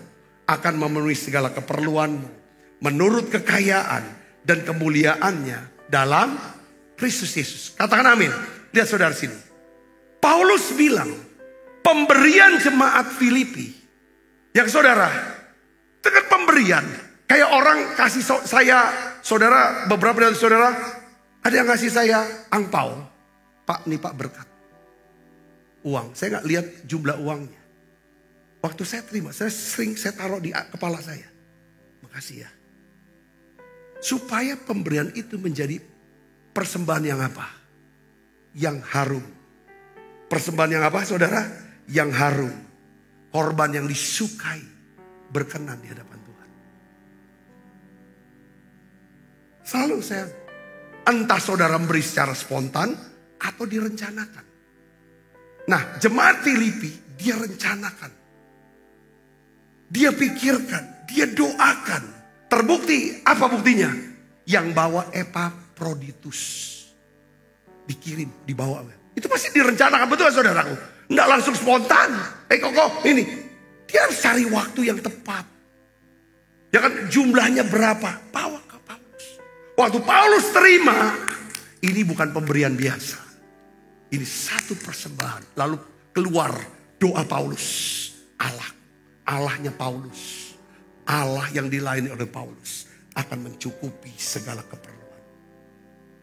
akan memenuhi segala keperluanmu. Menurut kekayaan dan kemuliaannya dalam Kristus Yesus. Katakan amin. Lihat saudara sini. Paulus bilang. Pemberian jemaat Filipi. Yang saudara. Itu kan pemberian. Kayak orang kasih saya. Saudara, beberapa dari saudara. Ada yang ngasih saya angpau. Pak, nih Pak berkat. Uang, saya gak lihat jumlah uangnya. Waktu saya terima, saya taruh di kepala saya. Makasih ya. Supaya pemberian itu menjadi persembahan yang apa? Yang harum. Persembahan yang apa saudara? Yang harum. Korban yang disukai. Berkenan di hadapan Tuhan. Selalu saya... Entah saudara memberi secara spontan atau direncanakan. Nah, jemaat Filipi dia rencanakan. Dia pikirkan, dia doakan. Terbukti, apa buktinya? Yang bawa Epafroditus. Dikirim, dibawa. Itu pasti direncanakan, betul saudaraku? Enggak langsung spontan. Kok ini. Dia harus cari waktu yang tepat. Ya kan, jumlahnya berapa? Bawa. Waktu Paulus terima, Ini bukan pemberian biasa. Ini satu persembahan. Lalu keluar doa Paulus. Allahnya Paulus. Allah yang dilayani oleh Paulus akan mencukupi segala keperluan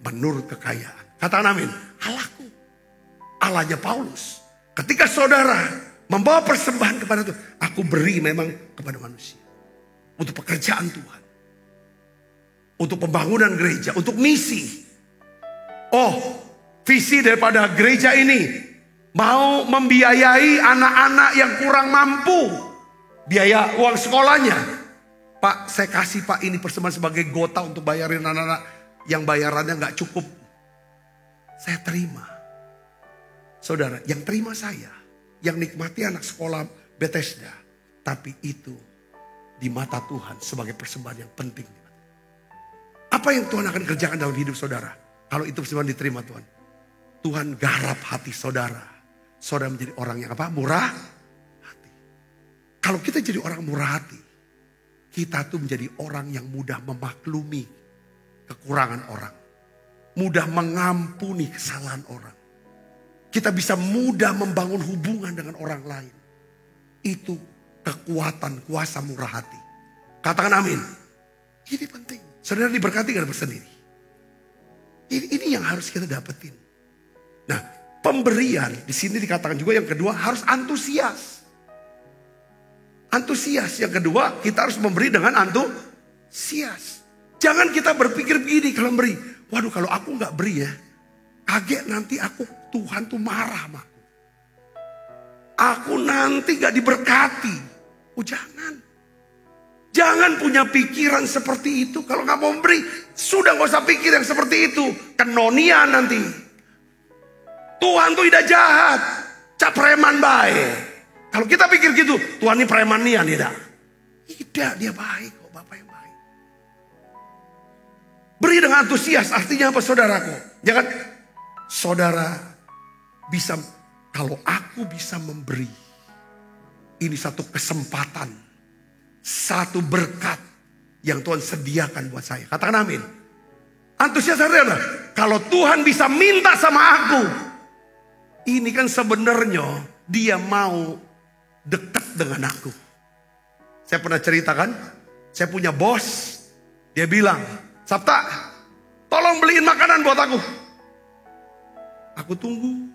menurut kekayaan. Katakan amin. Allahku. Allahnya Paulus. Ketika saudara membawa persembahan kepada Tuhan, aku beri memang kepada manusia. Untuk pekerjaan Tuhan. Untuk pembangunan gereja, untuk misi. Oh, visi daripada gereja ini mau membiayai anak-anak yang kurang mampu. Biaya uang sekolahnya. Pak, saya kasih Pak ini persembahan sebagai gota untuk bayarin anak-anak yang bayarannya gak cukup. Saya terima. Saudara, yang terima saya, yang nikmati anak sekolah Bethesda. Tapi itu di mata Tuhan sebagai persembahan yang penting. Apa yang Tuhan akan kerjakan dalam hidup saudara? Kalau itu persembahan diterima Tuhan. Tuhan garap hati saudara. Saudara menjadi orang yang apa? Murah hati. Kalau kita jadi orang murah hati, kita tuh menjadi orang yang mudah memaklumi kekurangan orang. Mudah mengampuni kesalahan orang. Kita bisa mudah membangun hubungan dengan orang lain. Itu kekuatan kuasa murah hati. Katakan amin. Ini penting. Saudara diberkati gak bersendiri. Ini yang harus kita dapetin. Nah, pemberian di sini dikatakan juga yang kedua harus antusias. Antusias yang kedua kita harus memberi dengan antusias. Jangan kita berpikir begini kalau beri. Waduh, kalau aku nggak beri ya, kaget nanti Tuhan tuh marah sama aku. Aku nanti gak diberkati. Oh jangan. Jangan punya pikiran seperti itu. Kalau gak mau beri, sudah gak usah pikir yang seperti itu. Kenonian nanti. Tuhan tuh tidak jahat. Cap preman baik. Kalau kita pikir gitu, Tuhan ini preman nian, tidak. Tidak, dia baik kok, Bapak yang baik. Beri dengan antusias, artinya apa saudaraku? Jangan, saudara bisa, kalau aku bisa memberi, ini satu kesempatan, satu berkat yang Tuhan sediakan buat saya. Katakan amin. Antusias adalah kalau Tuhan bisa minta sama aku, ini kan sebenarnya dia mau dekat dengan aku. Saya pernah ceritakan, saya punya bos, dia bilang, Sabta, tolong beliin makanan buat aku. Aku tunggu,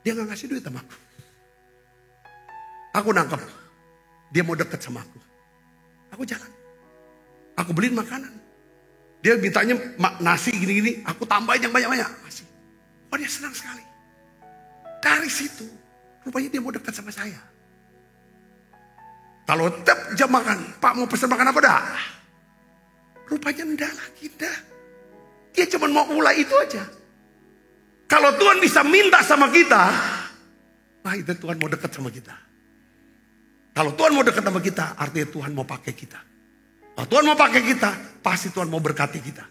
dia gak ngasih duit sama aku. Aku nangkep, dia mau dekat sama aku. Aku jalan, aku beliin makanan. Dia mintanya nasi gini-gini, aku tambahin yang banyak-banyak. Masih. Oh dia senang sekali. Dari situ, rupanya dia mau dekat sama saya. Kalau tiap jam makan, Pak mau pesan makan apa dah? Rupanya enggak lagi dah. Dia cuma mau mulai itu aja. Kalau Tuhan bisa minta sama kita, wah itu Tuhan mau dekat sama kita. Kalau Tuhan mau dekat sama kita, artinya Tuhan mau pakai kita. Kalau Tuhan mau pakai kita, pasti Tuhan mau berkati kita.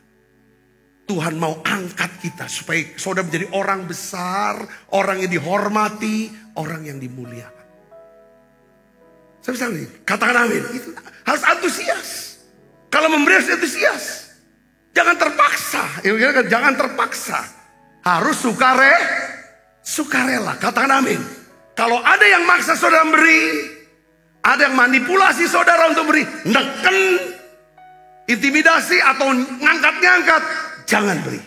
Tuhan mau angkat kita supaya saudara menjadi orang besar, orang yang dihormati, orang yang dimuliakan. Saya katakan amin. Itu harus antusias. Kalau memberi harus antusias. Jangan terpaksa. Jangan terpaksa. Harus sukarela. Katakan amin. Kalau ada yang maksa saudara beri, ada yang manipulasi saudara untuk beri, neken, intimidasi atau ngangkat-ngangkat, jangan beri.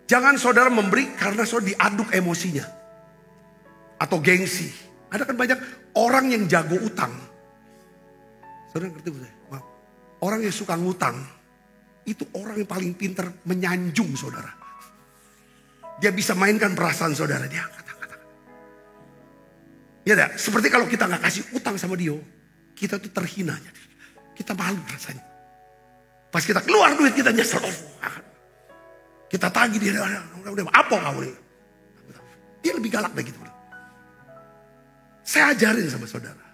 Jangan saudara memberi karena saudara diaduk emosinya. Atau gengsi. Ada kan banyak orang yang jago utang. Saudara ngerti bukan? Orang yang suka ngutang, itu orang yang paling pintar menyanjung saudara. Dia bisa mainkan perasaan saudara. Dia kata-kata. Ya dah, seperti kalau kita gak kasih utang sama dia, kita tuh terhina. Kita malu rasanya. Pas kita keluar duit kita nyesel. Kita tagih dia, udah apa kamu nih? Dia lebih galak begitu. Saya ajarin sama saudara.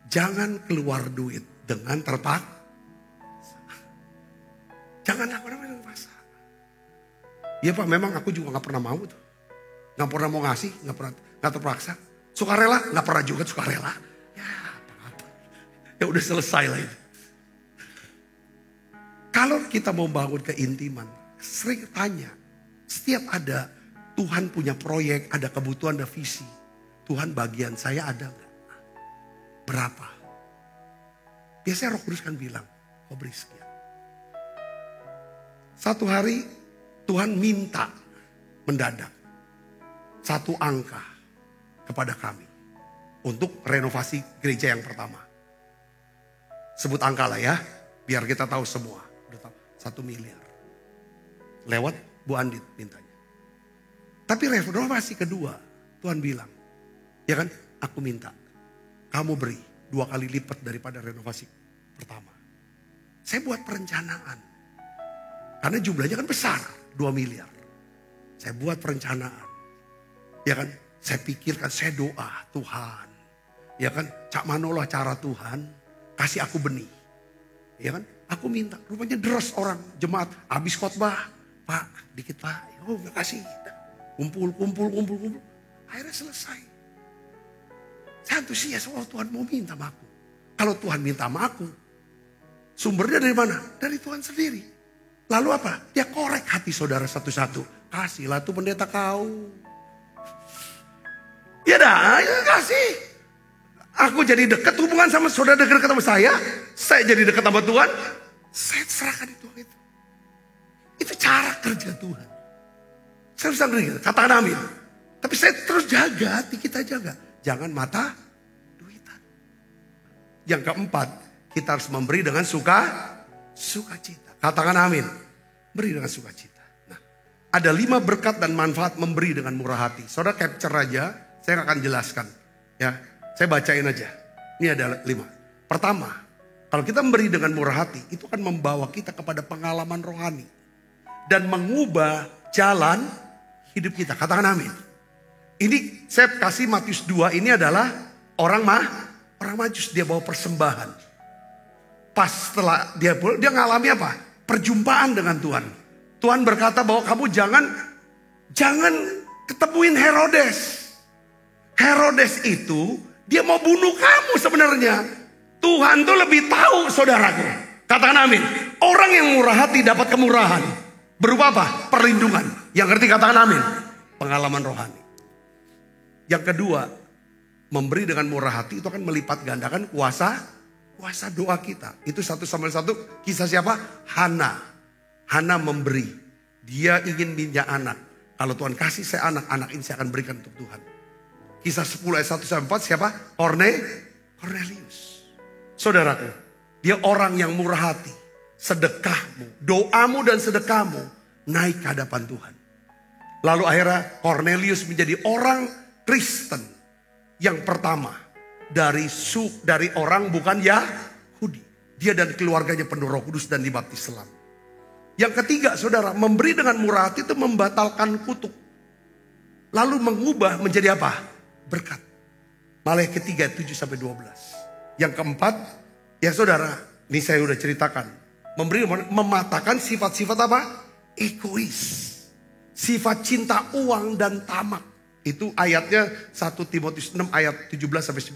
Jangan keluar duit dengan terpaksa. Jangan lakukan dengan terpaksa. Iya Pak, memang aku juga gak pernah mau tuh. Gak pernah mau ngasih, gak terpaksa. Sukarela, gak pernah juga sukarela. Ya apa-apa. Ya udah selesai lah itu. Kalau kita mau bangun keintiman sering tanya. Setiap ada Tuhan punya proyek, ada kebutuhan, ada visi. Tuhan bagian saya ada gak? Berapa? Biasanya Roh Kudus kan bilang, kau beri sekian. Satu hari Tuhan minta mendadak satu angka kepada kami untuk renovasi gereja yang pertama. Sebut angka lah ya, biar kita tahu semua. 1 miliar. Lewat Bu Andit mintanya. Tapi renovasi kedua, Tuhan bilang, ya kan, aku minta kamu beri 2 kali lipat daripada renovasi pertama. Saya buat perencanaan. Karena jumlahnya kan besar, 2 miliar. Saya buat perencanaan. Ya kan, saya pikirkan, saya doa, Tuhan. Ya kan, Cak Manolah cara Tuhan, kasih aku benih. Ya kan, aku minta, rupanya deres orang, jemaat, habis khotbah. Pak, dikit Pak, oh kasih. Kumpul. Akhirnya selesai. Saya antusias, oh Tuhan mau minta sama aku. Kalau Tuhan minta sama aku, sumbernya dari mana? Dari Tuhan sendiri. Lalu apa? Dia korek hati saudara satu-satu. Kasihlah tuh pendeta kau. Ya dah, ya kasih. Aku jadi dekat hubungan sama saudara, dekat sama saya jadi dekat sama Tuhan. Saya serahkan itu. Itu cara kerja Tuhan. Saya bisa ngeri, katakan amin. Tapi saya terus jaga, hati kita jaga. Jangan mata duitan. Yang keempat, kita harus memberi dengan sukacita. Katakan amin. Beri dengan sukacita. Nah, ada 5 berkat dan manfaat memberi dengan murah hati. Saudara capture aja, saya akan jelaskan. Ya, saya bacain aja. Ini ada 5. Pertama, kalau kita memberi dengan murah hati, itu akan membawa kita kepada pengalaman rohani. Dan mengubah jalan hidup kita. Katakan amin. Ini saya kasih Matius 2, ini adalah orang Majus, dia bawa persembahan. Pas setelah dia ngalami apa? Perjumpaan dengan Tuhan. Tuhan berkata bahwa kamu jangan ketemuin Herodes. Herodes itu dia mau bunuh kamu sebenarnya. Tuhan tuh lebih tahu saudaraku. Katakan amin. Orang yang murah hati dapat kemurahan. Berupa apa? Perlindungan. Yang ngerti katakan amin. Pengalaman rohani. Yang kedua, memberi dengan murah hati itu akan melipat gandakan kuasa doa kita. Itu 1 Samuel 1, kisah siapa? Hana. Hana memberi. Dia ingin punya anak. Kalau Tuhan kasih saya anak ini saya akan berikan untuk Tuhan. Kisah 10 ayat 1-4 siapa? Cornelius. Saudaraku, dia orang yang murah hati. Sedekahmu, doamu dan sedekahmu naik ke hadapan Tuhan. Lalu akhirnya Cornelius menjadi orang Kristen yang pertama dari orang bukan Yahudi. Dia dan keluarganya penuh Roh Kudus dan dibaptis selam. Yang ketiga, saudara, memberi dengan murah hati itu membatalkan kutuk. Lalu mengubah menjadi apa? Berkat. Maleakhi ketiga 7-12. Yang keempat, ya saudara, ini saya udah ceritakan. Memberi mematahkan sifat-sifat apa? Egois. Sifat cinta uang dan tamak. Itu ayatnya 1 Timotius 6 ayat 17-19.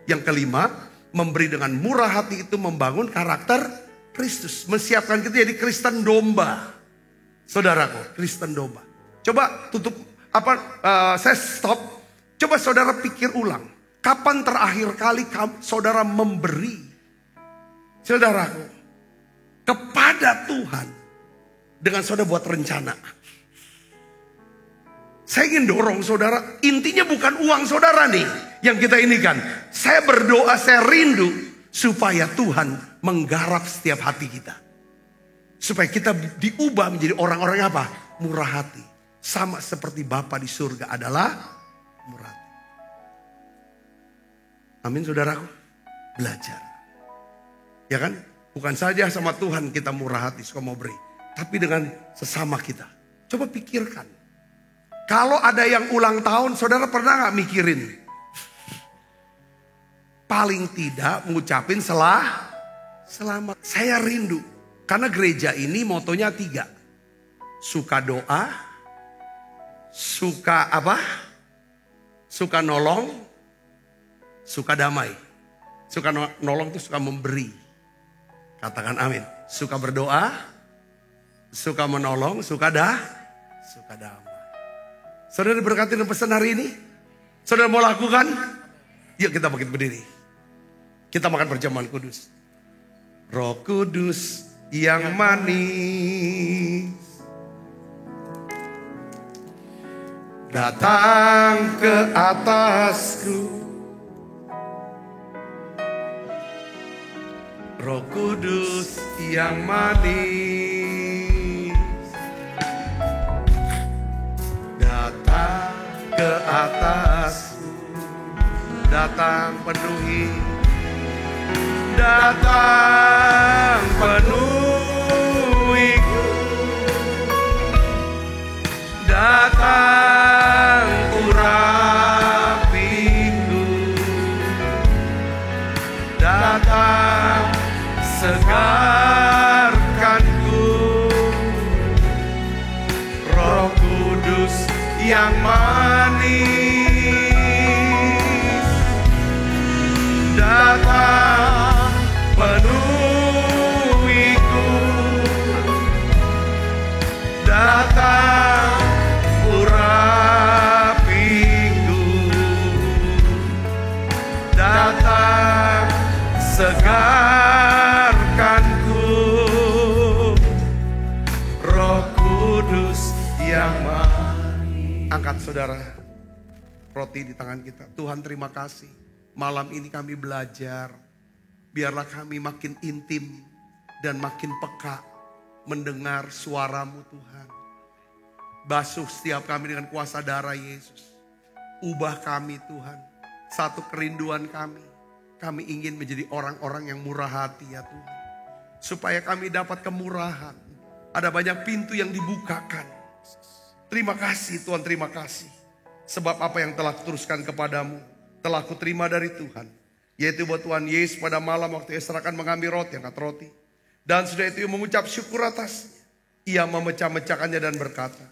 Yang kelima, memberi dengan murah hati itu membangun karakter Kristus. Menyiapkan kita jadi Kristen domba. Saudaraku, Kristen domba. Coba tutup, saya stop. Coba saudara pikir ulang. Kapan terakhir kali saudara memberi, saudaraku, kepada Tuhan dengan saudara buat rencana? Saya ingin dorong saudara, intinya bukan uang saudara nih yang kita inikan. Saya berdoa, saya rindu supaya Tuhan menggarap setiap hati kita. Supaya kita diubah menjadi orang-orang apa? Murah hati. Sama seperti Bapa di surga adalah murah hati. Amin saudaraku. Belajar. Ya kan? Bukan saja sama Tuhan kita murah hati, suka mau beri. Tapi dengan sesama kita. Coba pikirkan. Kalau ada yang ulang tahun, saudara pernah gak mikirin? Paling tidak mengucapin selamat. Saya rindu. Karena gereja ini motonya 3. Suka doa. Suka apa? Suka nolong. Suka damai. Suka nolong itu suka memberi. Katakan amin. Suka berdoa. suka menolong, suka damai. Saudara diberkati dengan pesan hari ini? Saudara mau lakukan? Yuk kita bangkit berdiri. Kita makan perjamuan kudus. Roh Kudus yang manis datang ke atasku. Roh Kudus yang manis datang ke atasku. Datang penuhi, datang penuhiku, datang urapiku, datang segarkanku. Roh Kudus yang manis datang penuhiku, datang urapiku, datang segarkanku. Roh Kudus yang manis. Angkat saudara roti di tangan kita. Tuhan terima kasih. Malam ini kami belajar, biarlah kami makin intim dan makin peka mendengar suara-Mu Tuhan. Basuh setiap kami dengan kuasa darah Yesus. Ubah kami Tuhan, satu kerinduan kami. Kami ingin menjadi orang-orang yang murah hati ya Tuhan. Supaya kami dapat kemurahan. Ada banyak pintu yang dibukakan. Terima kasih Tuhan, terima kasih. Sebab apa yang telah kuteruskan kepadamu telah kuterima dari Tuhan. Yaitu buat Tuhan Yesus pada malam waktu ia serahkan mengambil roti, angkat roti. Dan sudah itu ia mengucap syukur atasnya. Ia memecah-mecahkannya dan berkata,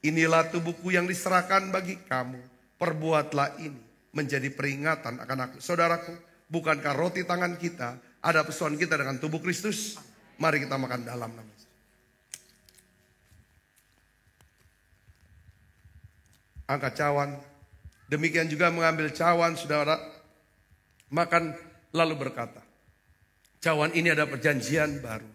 inilah tubuhku yang diserahkan bagi kamu. Perbuatlah ini menjadi peringatan akan aku. Saudaraku, bukankah roti tangan kita ada pesuan kita dengan tubuh Kristus? Mari kita makan dalam nama Yesus. Angkat cawan. Demikian juga mengambil cawan, saudara makan lalu berkata, cawan ini ada perjanjian baru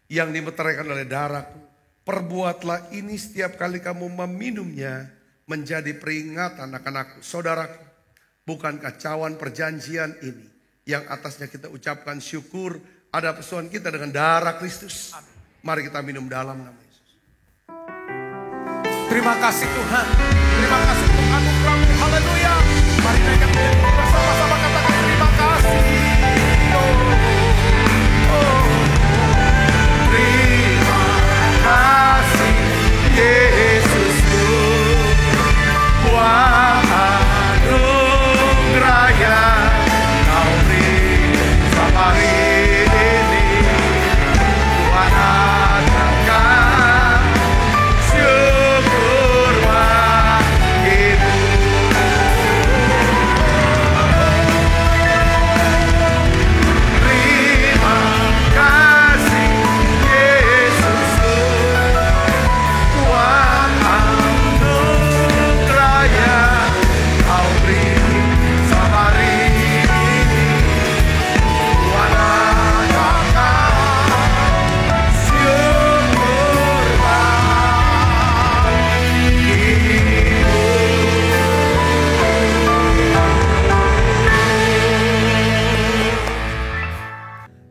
yang dimeteraikan oleh darahku. Perbuatlah ini setiap kali kamu meminumnya menjadi peringatan akan aku. Saudaraku, bukankah cawan perjanjian ini yang atasnya kita ucapkan syukur ada pesuan kita dengan darah Kristus. Mari kita minum dalam nama Yesus. Terima kasih Tuhan. Terima kasih untuk anugerah-Mu. Haleluya. Mari naikkan bersama-sama katakan terima kasih. Terima kasih Yesusku. Buat anugerah yang Kau beri sama hari ini. Tuhan ajarkan syukur bagimu. Terima kasih Yesusku. Tuhan anugerah yang Kau beri sama hari ini. Tuhan ajarkan syukur bagimu.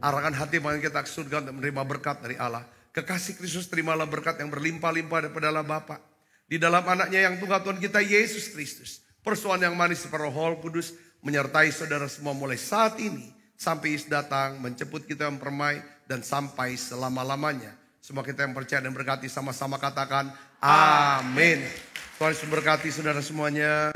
Arahkan hati mengenai kita ke surga untuk menerima berkat dari Allah. Kekasih Kristus, terimalah berkat yang berlimpah-limpah daripada Allah Bapa. Di dalam anaknya yang tunggal Tuhan kita Yesus Kristus. Persoalan yang manis seperti Roh Kudus menyertai saudara semua mulai saat ini. Sampai Yesus datang menjemput kita yang permai dan sampai selama-lamanya. Semua kita yang percaya dan berkati sama-sama katakan amin. Tuhan Yesus berkati saudara semuanya.